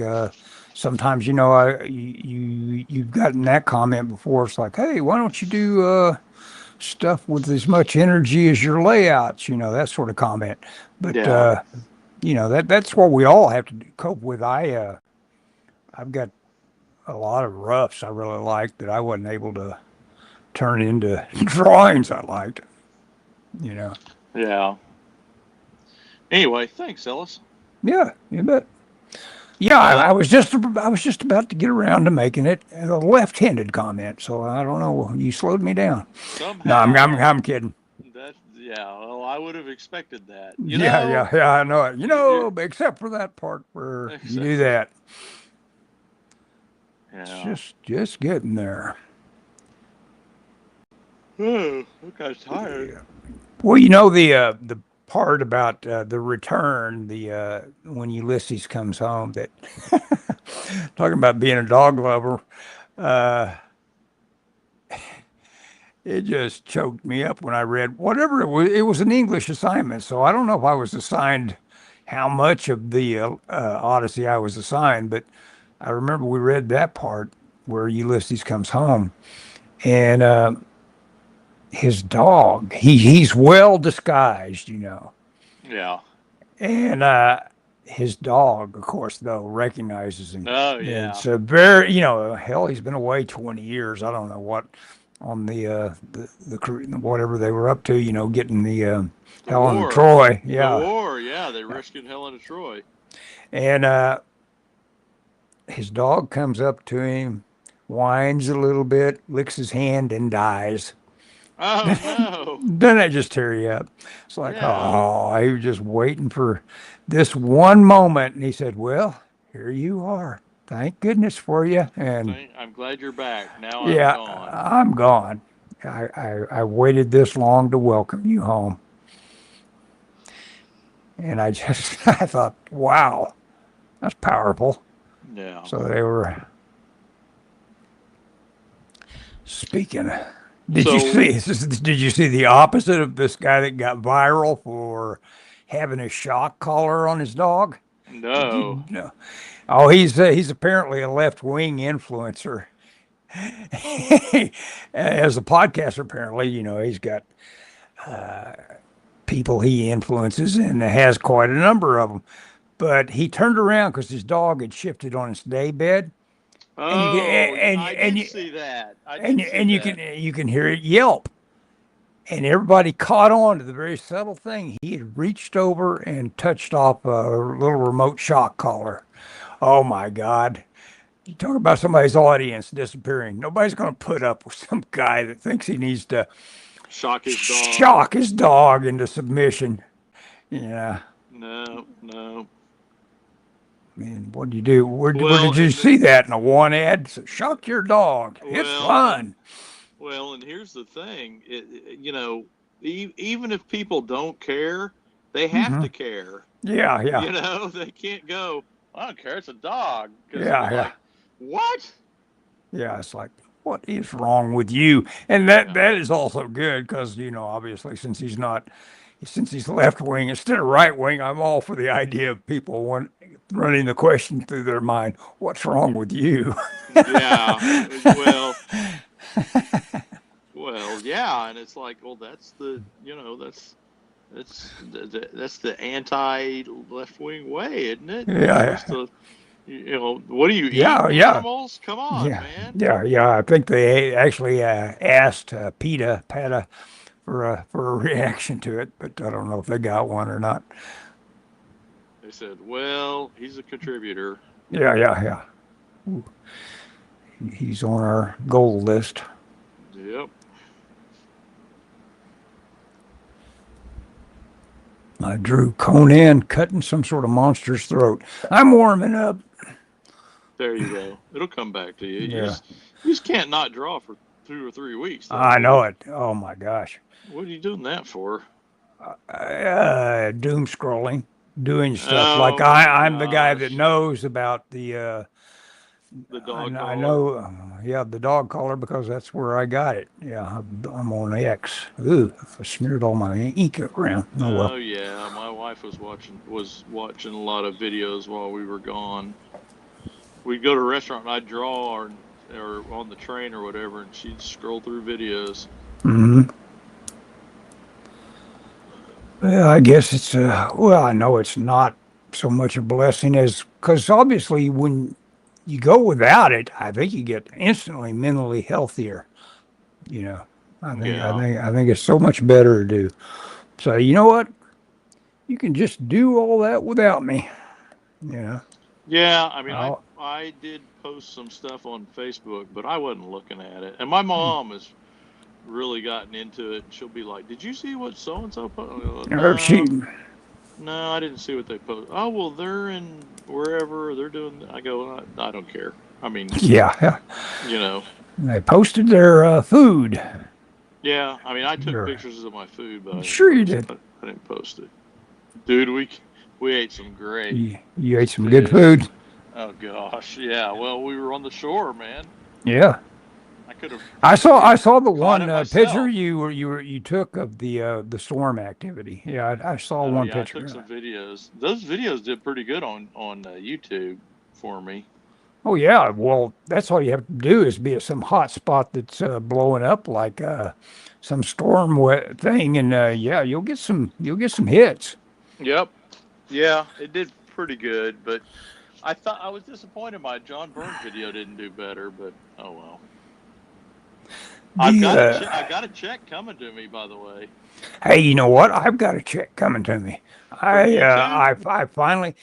sometimes you've gotten that comment before. It's like, hey, why don't you do stuff with as much energy as your layouts? That sort of comment. But that's what we all have to cope with. I've got a lot of roughs I really liked that I wasn't able to turn into drawings I liked. Yeah. Anyway, thanks, Ellis. Yeah, you bet. Yeah, I was just about to get around to making it a left-handed comment, so I don't know. You slowed me down. Somehow. No, I'm kidding. Well, I would have expected that. Yeah, I know it. Except for that part where you do that. Yeah. It's just getting there. Oh, that guy's tired. Yeah. Well, the part about the return, the when Ulysses comes home, that talking about being a dog lover, uh, it just choked me up when I read whatever it was. It was an English assignment, so I don't know if I was assigned how much of the Odyssey I was assigned, but I remember we read that part where Ulysses comes home, and his dog, he's well disguised, you know. Yeah. And his dog, of course, though, recognizes him. Oh yeah. It's a very, you know, hell, he's been away 20 years. I don't know what on the whatever they were up to, you know, getting the Helen of war. Troy. The Yeah. war, yeah, they rescued Helen of Troy. And his dog comes up to him, whines a little bit, licks his hand, and dies. Oh no. Doesn't that just tear you up? It's like, Yeah. oh, he was just waiting for this one moment. And he said, well, here you are. Thank goodness for you. And I'm glad you're back. Now yeah, I'm gone. I'm gone. I waited this long to welcome you home. And I just, I thought, wow, that's powerful. Yeah. So they were speaking. Did you see the opposite of this guy that got viral for having a shock collar on his dog? No. No. Oh, he's apparently a left-wing influencer. As a podcaster, apparently, you know, he's got people he influences and has quite a number of them. But he turned around because his dog had shifted on its day bed. Oh, I did see that. You can hear it yelp. And everybody caught on to the very subtle thing. He had reached over and touched off a little remote shock collar. Oh my God. You talk about somebody's audience disappearing. Nobody's going to put up with some guy that thinks he needs to shock his dog into submission. Yeah. No. I mean, what do you do? Where did you see that in a one ad? So, shock your dog. It's fun. Well, and here's the thing. You know, even if people don't care, they have to care. Yeah. You know, they can't go, I don't care, it's a dog. Yeah. Like, what? Yeah, it's like, what is wrong with you? And that is also good because, you know, obviously since he's left wing instead of right wing, I'm all for the idea of people running the question through their mind, what's wrong with you? Yeah. Well, yeah, and it's like, well, that's the, you know, that's the anti left wing way, isn't it? Yeah. You know, what do you eat? Yeah. Animals? Come on, man. Yeah. I think they actually asked PETA for a reaction to it, but I don't know if they got one or not. They said, well, he's a contributor. Yeah. Ooh. He's on our goal list. Yep. I drew Conan cutting some sort of monster's throat. I'm warming up. There you go. It'll come back to you. Yeah. You just can't not draw for 2 or 3 weeks. I know it. Oh my gosh. What are you doing that for? Doom scrolling, doing stuff like I'm the guy that knows about the dog collar. I know, the dog collar because that's where I got it. Yeah, I'm on X. Ooh, I smeared all my ink around. Oh well. Oh yeah, my wife was watching a lot of videos while we were gone. We'd go to a restaurant and I'd draw or on the train or whatever, and she'd scroll through videos. Mm-hmm. Well, I guess it's I know it's not so much a blessing as because obviously when you go without it, I think you get instantly mentally healthier. You know, I think it's so much better to do. So you know what? You can just do all that without me. You know. Yeah, I mean, I did post some stuff on Facebook, but I wasn't looking at it. And my mom has really gotten into it. She'll be like, "Did you see what so and so posted?" No, I didn't see what they posted. Oh well, they're in wherever they're doing. I go, I don't care. I mean, yeah. You know, they posted their food. Yeah, I mean, I took pictures of my food, but sure you did. I didn't post it. Dude, we ate some great You ate some fish. good food. Oh gosh, yeah. Well, we were on the shore, man. Yeah. I could have. I saw the Caught one it picture myself. you took of the storm activity. Yeah, I saw Oh one yeah, I picture. took some videos. Those videos did pretty good on YouTube for me. Oh yeah, well that's all you have to do is be at some hot spot that's blowing up like some thing, and yeah, you'll get some hits. Yep. Yeah, it did pretty good, but I thought I was disappointed my John Burns video didn't do better, but oh well. The I got a check coming to me, by the way. Hey, you know what? I've got a check coming to me. From YouTube? I finally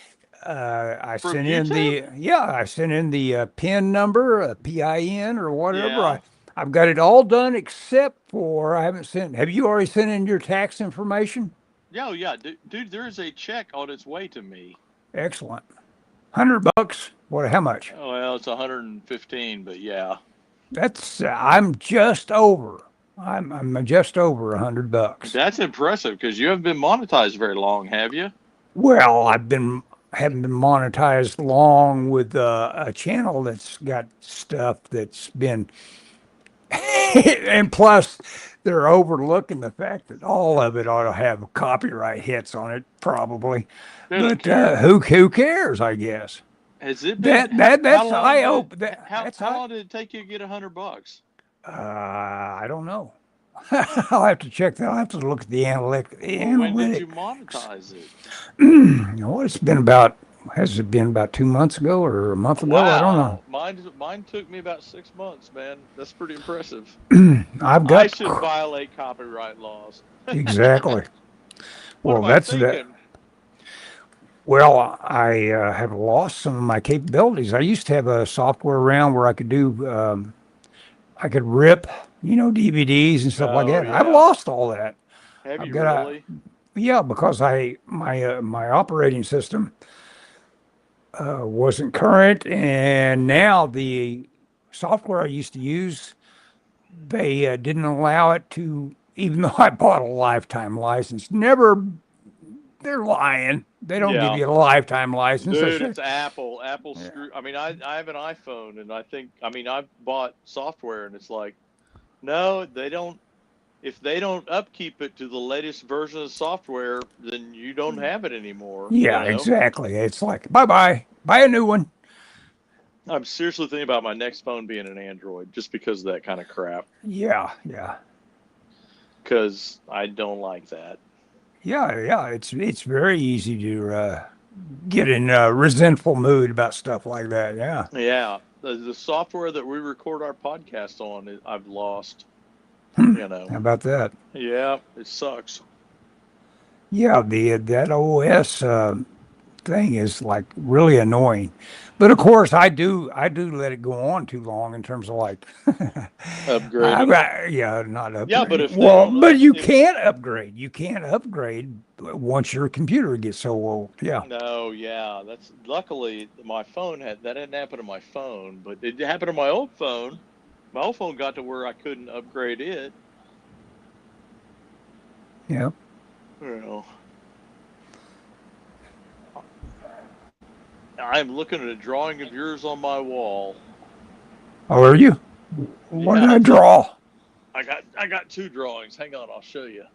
I From sent in YouTube? the PIN number, PIN or whatever. Yeah. I've got it all done except for I haven't sent. Have you already sent in your tax information? Yeah, oh, yeah, dude, there's a check on its way to me. Excellent. $100. What? How much? Oh, well, it's 115, but yeah. That's I'm just over. I'm just over $100. That's impressive because you haven't been monetized very long, have you? Well, haven't been monetized long with a channel that's got stuff that's been, and plus they're overlooking the fact that all of it ought to have copyright hits on it, probably. They don't But care. who cares? I guess Has it been? that's I hope that that's How long did it take you to get $100? I don't know. I'll have to check that. I'll have to look at the Well, when did you monetize it? You know, it's been about, has it been about 2 months ago or a month ago? I don't know. Wow, mine took me about 6 months, man. That's pretty impressive. I've I got should violate copyright laws. exactly. What Well, am I that's that. thinking? Well, I have lost some of my capabilities. I used to have a software around where I could do, I could rip, DVDs and stuff like Oh that. I've yeah. lost all that. Have I've you got a, really? yeah, because my operating system wasn't current, and now the software I used to use, they didn't allow it to, even though I bought a lifetime license. Never, they're lying. They don't give Yeah. you a lifetime license. Dude, it's Apple. Apple Yeah. screw. I mean, I have an iPhone, and I've bought software, and it's like, no, they don't. If they don't upkeep it to the latest version of software, then you don't have it anymore. Yeah, exactly. It's like, bye, buy a new one. I'm seriously thinking about my next phone being an Android just because of that kind of crap. Yeah. Because I don't like that. Yeah. It's very easy to get in a resentful mood about stuff like that. Yeah. Yeah. The software that we record our podcast on, I've lost. How about that? Yeah, it sucks. Yeah, that OS thing is like really annoying. But of course, I do let it go on too long in terms of like, Upgrading. not upgrade. Yeah, but if they well, don't but you can't upgrade. You can't upgrade once your computer gets so old. Yeah. No, yeah, that's luckily my phone that didn't happen to my phone, but it happened to my old phone. My old phone got to where I couldn't upgrade it. Yeah. Well, I'm looking at a drawing of yours on my wall. Oh, are you? What did I draw? I got two drawings. Hang on, I'll show you.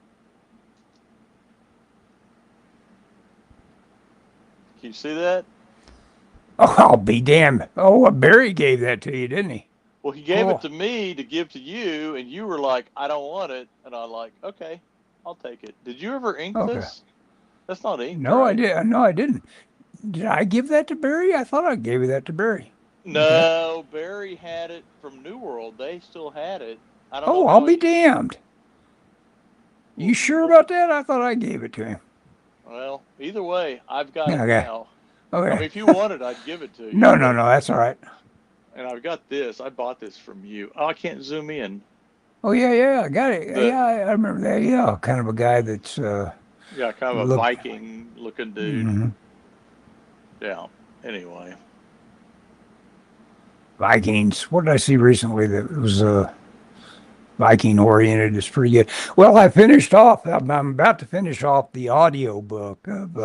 Can you see that? Oh, I'll be damned. Oh, Barry gave that to you, didn't he? Well, he gave it to me to give to you, and you were like, I don't want it. And I'm like, okay, I'll take it. Did you ever ink this? That's not ink. No, right? I did. No, I didn't. Did I give that to Barry? I thought I gave that to Barry. No, Barry had it from New World. They still had it. I don't know. Oh, I'll be damned. You sure about that? I thought I gave it to him. Well, either way, I've got it now. Okay. I mean, if you wanted, I'd give it to you. No, that's all right. And I've got this. I bought this from you. Oh, I can't zoom in. Oh, yeah, I got it. I remember that. Yeah, kind of a guy that's... yeah, kind of a Viking-looking dude. Mm-hmm. Yeah, anyway. Vikings. What did I see recently that was Viking oriented is pretty good. Well, I'm about to finish off the audio book of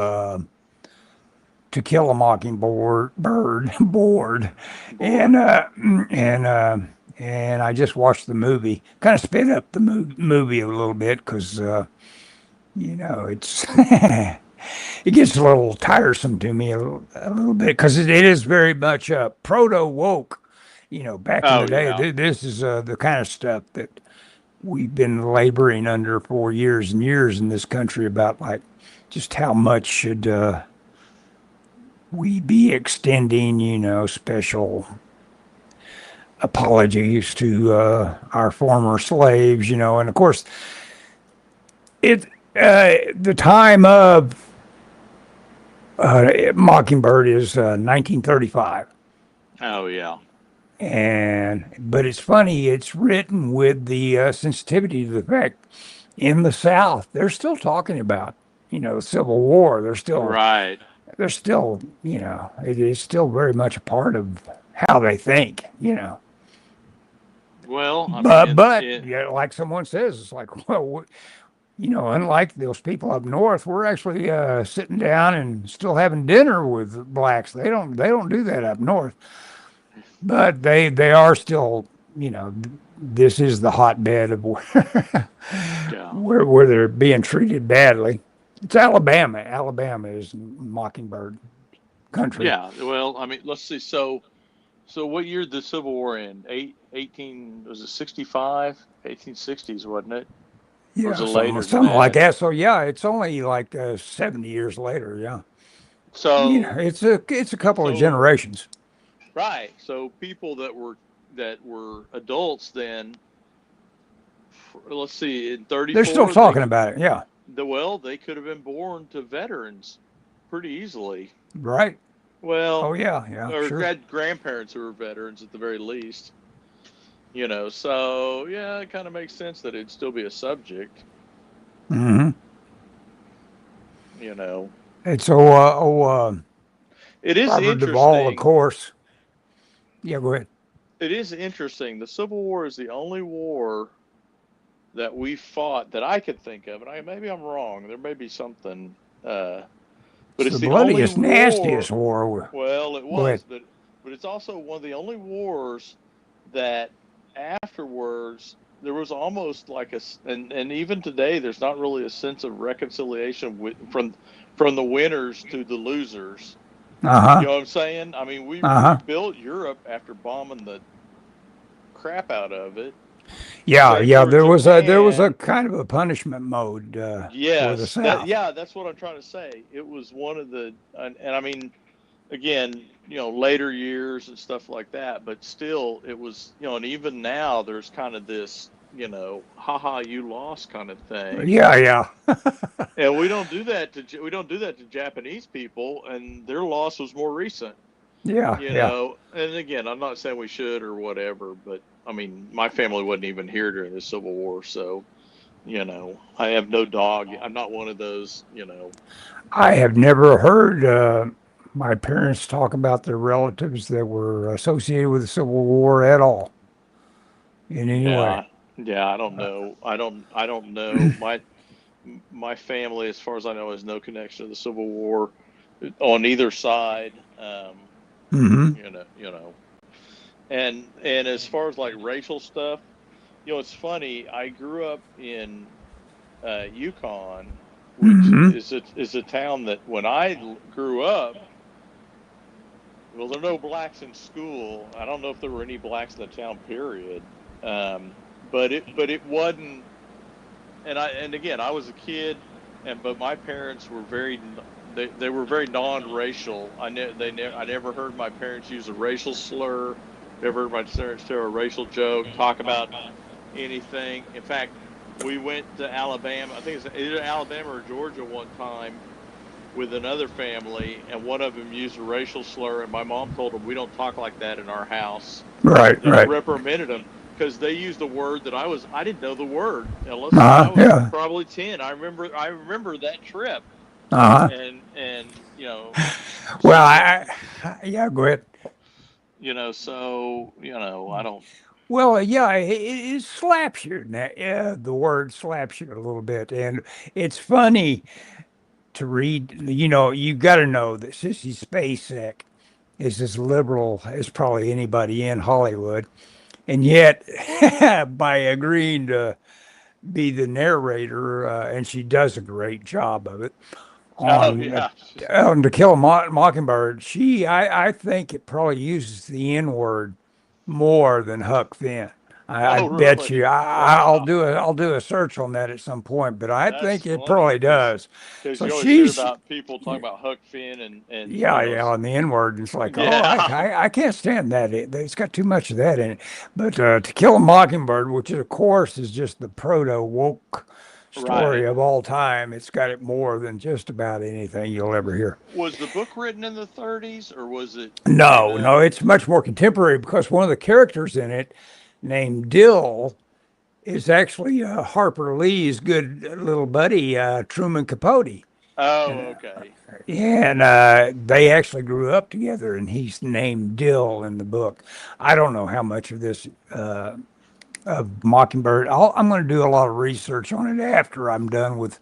To Kill a Mockingbird, board, and and I just watched the movie. Kind of sped up the movie a little bit because it's it gets a little tiresome to me a little bit because it is very much proto woke. Back in Oh the day, yeah. this is the kind of stuff that we've been laboring under for years and years in this country about, like, just how much should we be extending, special apologies to our former slaves, and of course, the time of Mockingbird is 1935. Oh yeah. But it's funny, it's written with the sensitivity to the fact in the South, they're still talking about, the Civil War. Right. They're still, it is still very much a part of how they think, Well, I mean, But yeah, like someone says, it's like, well, unlike those people up north, we're actually sitting down and still having dinner with blacks. They don't do that up north, but they are still, this is the hotbed of where yeah. where they're being treated badly. It's Alabama. Alabama is Mockingbird country. Yeah. Well, I mean, let's see. So what year did the Civil War end? 18, was it 65? 1860s, wasn't it? Or Yeah, was it later than something like that? that. So yeah, it's only like 70 years later. Yeah, So, it's a couple of so generations. right. So people that were adults then, let's see, in They're still 34, talking about it. Yeah, they could have been born to veterans pretty easily. right. Well, Oh yeah, or sure. had grandparents who were veterans at the very least. So yeah, it kind of makes sense that it'd still be a subject. Hmm. You know, It's it is Robert Duvall, of interesting. course. Yeah, go ahead. It is interesting. The Civil War is the only war that we fought that I could think of, and maybe I'm wrong. There may be something, but It's it's the the only bloodiest, war. nastiest war. Well, it Go ahead. was, but it's also one of the only wars that afterwards there was almost like and even today there's not really a sense of reconciliation from the winners to the losers. Uh You huh. know what I'm saying? I mean, we Uh huh. rebuilt Europe after bombing the crap out of it. Yeah, Same yeah. for There was a Japan. kind of a punishment mode for the Yes, South. that's what I'm trying to say. It was one of the and I mean, again, later years and stuff like that, but still it was, and even now there's kind of this, haha, you lost kind of thing. Yeah, yeah, And we don't do that to Japanese people, and their loss was more recent. yeah, yeah. And again, I'm not saying we should or whatever, but I mean, my family wasn't even here during the Civil War, so I have no dog. I'm not one of those. I have never heard my parents talk about their relatives that were associated with the Civil War at all in any way. Yeah, yeah. I don't know. I don't know. My family, as far as I know, has no connection to the Civil War on either side. Hmm. You know, and as far as like racial stuff, it's funny. I grew up in Yukon, which Hmm. is a town that when I grew up, well, there were no blacks in school. I don't know if there were any blacks in the town, period. Um, but it wasn't. And again, I was a kid, but my parents were they were very non-racial. I never heard my parents use a racial slur. Never heard my parents tell a racial joke, talk about anything. In fact, we went to Alabama. I think it's either Alabama or Georgia one time with another family, and one of them used a racial slur, and my mom told them we don't talk like that in our house, Right, and right. reprimanded them because they used a word that I didn't know the word. Now listen, I was Yeah. probably 10. I remember that trip, Uh huh. and Well, so yeah, go ahead. so I don't. Well, yeah, it slaps you. Yeah, the word slaps you a little bit, and it's funny to read. You know, you got to know that Sissy Spacek is as liberal as probably anybody in Hollywood, and yet by agreeing to be the narrator, and she does a great job of it Oh on yeah. To Kill a Mockingbird. I think it probably uses the N word more than Huck Finn. I Oh bet really? you. Wow. I'll do a search on that at some point, but I That's think it funny probably because does. So you always hear she's about people talking about Huck Finn and yeah, yeah, on the N word. It's like, oh, yeah. I can't stand that. It's got too much of that in it. But To Kill a Mockingbird, which of course is just the proto woke story Right. of all time, it's got it more than just about anything you'll ever hear. Was the book written in the 30s or was it, you No, no, know? it's much more contemporary because one of the characters in it, named Dill, is actually Harper Lee's good little buddy, Truman Capote. Oh, And okay. yeah, and they actually grew up together, and he's named Dill in the book. I don't know how much of this of Mockingbird. I'm going to do a lot of research on it after I'm done with.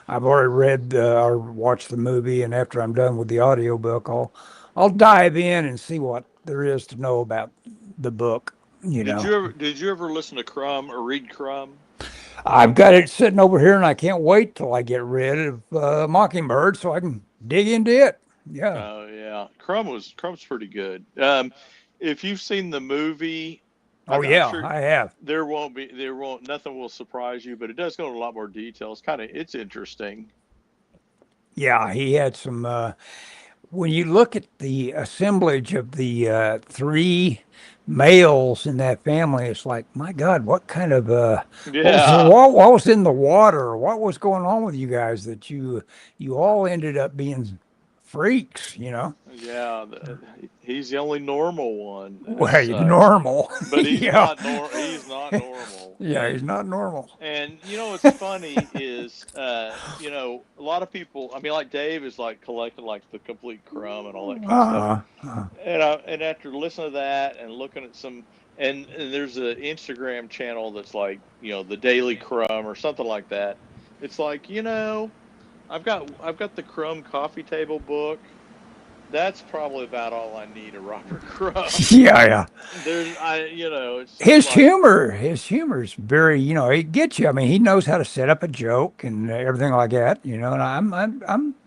I've already read or watched the movie, and after I'm done with the audiobook, I'll dive in and see what there is to know about the book. You know, Did you ever listen to Crumb or read Crumb? I've got it sitting over here, and I can't wait till I get rid of Mockingbird so I can dig into it. Yeah. Oh yeah. Crumb's pretty good. If you've seen the movie, Oh I'm yeah, sure I have. there won't nothing will surprise you, but it does go into a lot more details. It's interesting. Yeah, he had some. When you look at the assemblage of the three males in that family, it's like, my God, what kind of Yeah. what was in the water? What was going on with you guys that you all ended up being freaks? You know, Yeah, he's the only normal one as well, such, normal. but Yeah, he's not normal. yeah, he's not normal. And you know what's funny is a lot of people. I mean, like Dave is like collecting like the complete Crumb and all that kind of stuff. Uh, uh, And after listening to that and looking at some and there's an Instagram channel that's like the Daily Crumb or something like that. It's like I've got the Crumb coffee table book. That's probably about all I need of Robert Crumb. yeah, yeah. There's it's just like His humor's very, it gets you. I mean, he knows how to set up a joke and everything like that, and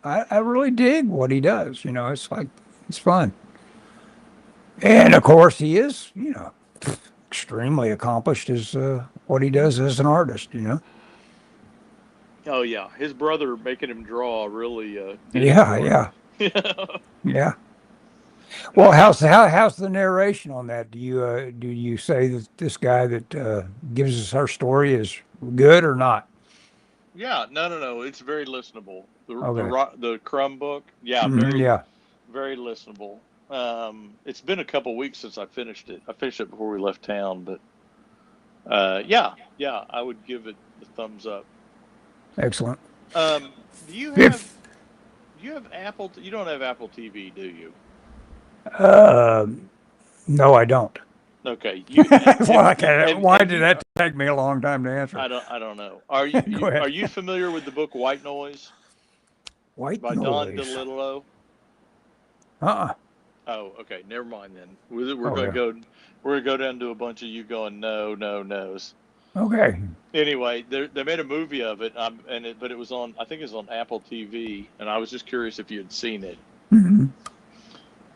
I really dig what he does. It's like, it's fun. And of course he is, extremely accomplished as what he does as an artist. oh yeah, his brother making him draw really did it Yeah, for him. yeah, yeah. Well, how's the narration on that? Do you say that this guy that gives us our story is good or not? Yeah, no, it's very listenable. Okay. The Crumb book, yeah, very Yeah. very listenable. It's been a couple weeks since I finished it. I finished it before we left town, but yeah, I would give it the thumbs up. Excellent. Um, do If you have Apple? You don't have Apple TV, do you? uh, no, I don't. Okay, Why have did you? that take me a long time to answer? I don't know. Go ahead. Are you familiar with the book White Noise White by Don noise. DeLillo? Uh-uh. Oh, okay. Never mind then. We're Oh gonna yeah. go. We're gonna go down to a bunch of you going no, no, no's. Okay. Anyway, they made a movie of it, but it was on. I think it was on Apple TV, and I was just curious if you had seen it. Hmm.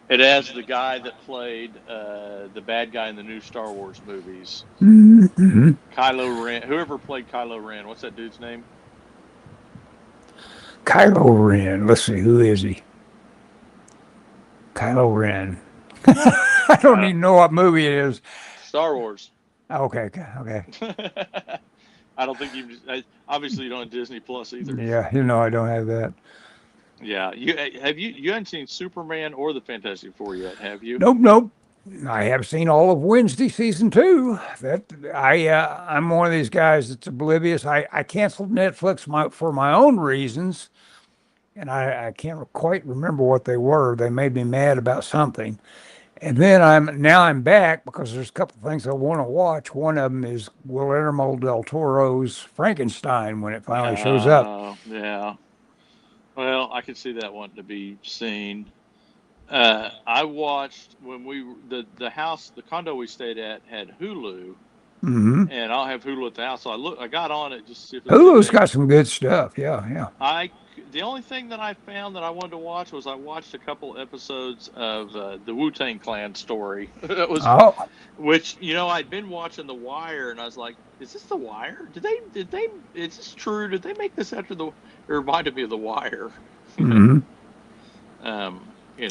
It has the guy that played the bad guy in the new Star Wars movies, Hmm. Kylo Ren. Whoever played Kylo Ren, what's that dude's name? Kylo Ren. Let's see, who is he? Kylo Ren. I don't Uh, even know what movie it is. Star Wars. Okay, okay, okay. I don't think obviously you don't have Disney Plus either. Yeah, I don't have that. Yeah, you haven't seen Superman or the Fantastic Four yet, have you? Nope, nope. I have seen all of Wednesday season two. I'm one of these guys that's oblivious. I canceled Netflix for my own reasons, and I can't quite remember what they were. They made me mad about something, And then I'm back because there's a couple of things I want to watch. One of them is Guillermo del Toro's Frankenstein when it finally shows up. Yeah. Well, I could see that one to be seen. I watched when the house, the condo we stayed at had Hulu, Mm-hmm. and I don't have Hulu at the house, so I got on it just to see if there's Hulu's anything. got some good stuff. Yeah, yeah. The only thing that I found that I wanted to watch was I watched a couple episodes of the Wu-Tang Clan story. That was, Oh, which I'd been watching The Wire, and I was like, "Is this The Wire? Is this true? Did they make this after the? It reminded me of The Wire." mm-hmm. um.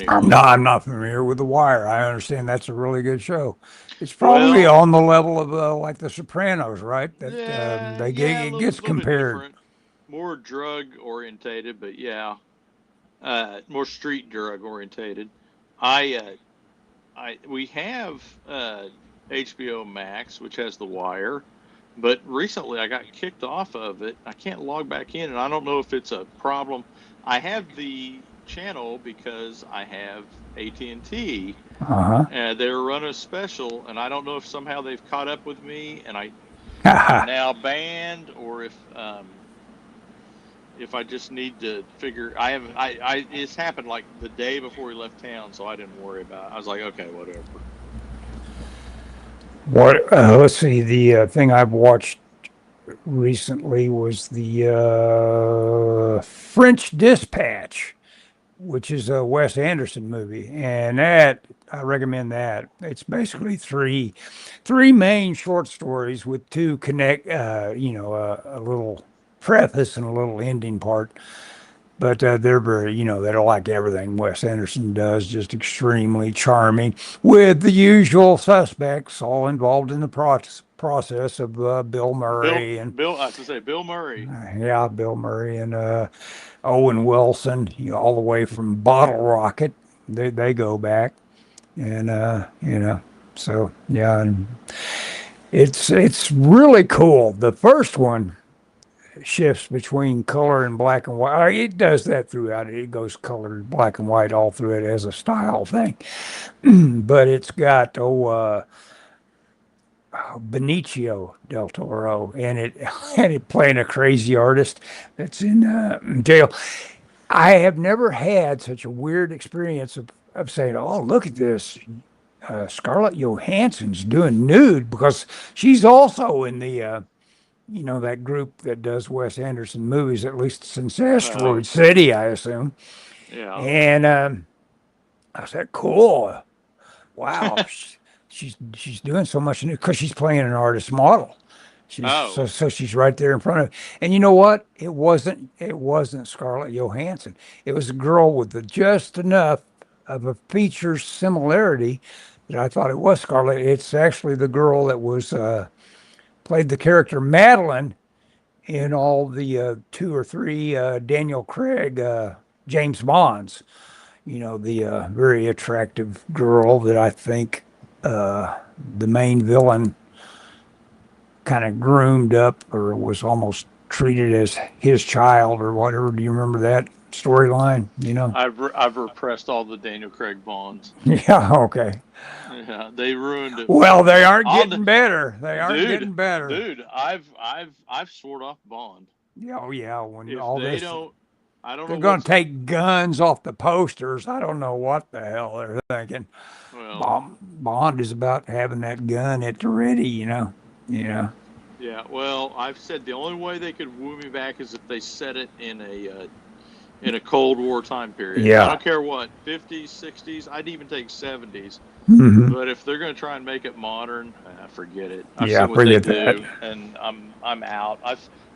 I'm Anyway, not familiar with The Wire. I understand that's a really good show. It's probably well, on the level of like The Sopranos, right? That yeah, it gets a little bit compared. different, more drug orientated, but yeah, more street drug orientated. We have HBO Max, which has The Wire, but recently I got kicked off of it. I can't log back in, and I don't know if it's a problem. I have the channel because I have AT&T, Uh and they're running a special, and I don't know if somehow they've caught up with me, and I'm huh. now banned, or if I just need to figure. I have I It's happened like the day before we left town, so I didn't worry about it. I was like, okay, whatever. What? Let's see. The thing I've watched recently was the French Dispatch, which is a Wes Anderson movie, and that I recommend that. It's basically three main short stories with two connect, a little preface and a little ending part. But they're very, they're like everything Wes Anderson does, just extremely charming, with the usual suspects all involved in the process of Bill Murray and I was to say Bill Murray. yeah, Bill Murray and Owen Wilson, all the way from Bottle Rocket. They go back, and so yeah, and it's really cool. The first one shifts between color and black and white. It does that throughout it. It goes color, black and white all through it as a style thing. But it's got Benicio del Toro and it playing a crazy artist that's in jail. I have never had such a weird experience of saying, "Oh, look at this." Scarlett Johansson's doing nude because she's also in the that group that does Wes Anderson movies, at least since Oh, Asteroid City, I assume. yeah. And I said, "Cool, wow, she's doing so much because she's playing an artist model. She's Oh, so she's right there in front of. And you know what? It wasn't Scarlett Johansson. It was a girl with just enough of a feature similarity that I thought it was Scarlett. It's actually the girl that was played the character Madeline in all the two or three Daniel Craig James Bonds. The very attractive girl that I think the main villain kind of groomed up or was almost treated as his child or whatever. Do you remember that storyline? I've repressed all the Daniel Craig Bonds. Yeah, okay. Yeah, they ruined it for Well, me. they aren't On the getting better. They aren't dude, getting better. dude, I've sworn off Bond. Yeah, oh yeah, when If all they this don't, I don't they're know going what's to take guns off the posters. I don't know what the hell they're thinking. well. Bond is about having that gun at the ready, you know. Yeah. Yeah, well, I've said the only way they could woo me back is if they set it in a Cold War time period. I Yeah. don't care what, 50s, 60s, I'd even take 70s. Hmm. But if they're going to try and make it modern, forget it. I've Yeah, seen what they forget that. do, and I'm out.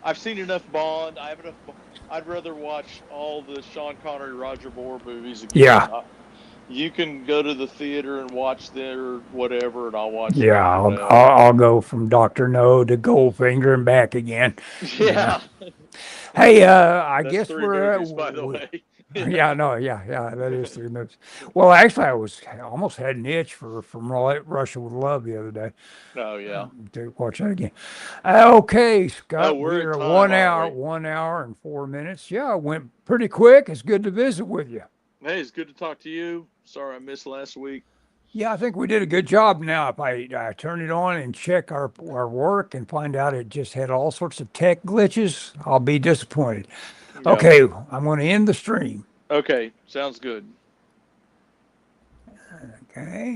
I've seen enough Bond. I have enough. I'd rather watch all the Sean Connery, Roger Moore movies again. Yeah. You can go to the theater and watch their whatever, and I'll watch Yeah, Doctor I'll, No. I'll, I'll go from Dr. No to Goldfinger and back again. Yeah. Yeah, Hey, I that's guess three we're movies, by the way. yeah, no, yeah, that is 3 minutes. Well, actually, I almost had an itch from Russia with Love the other day. Oh yeah. To watch that again. Okay, Oh, Scott, we're we at are time, one aren't hour, we? 1 hour and 4 minutes. Yeah, it went pretty quick. It's good to visit with you. Hey, it's good to talk to you. Sorry I missed last week. Yeah, I think we did a good job. Now, if I turn it on and check our work and find out it just had all sorts of tech glitches, I'll be disappointed. Yeah. Okay, I'm going to end the stream. Okay, sounds good. Okay.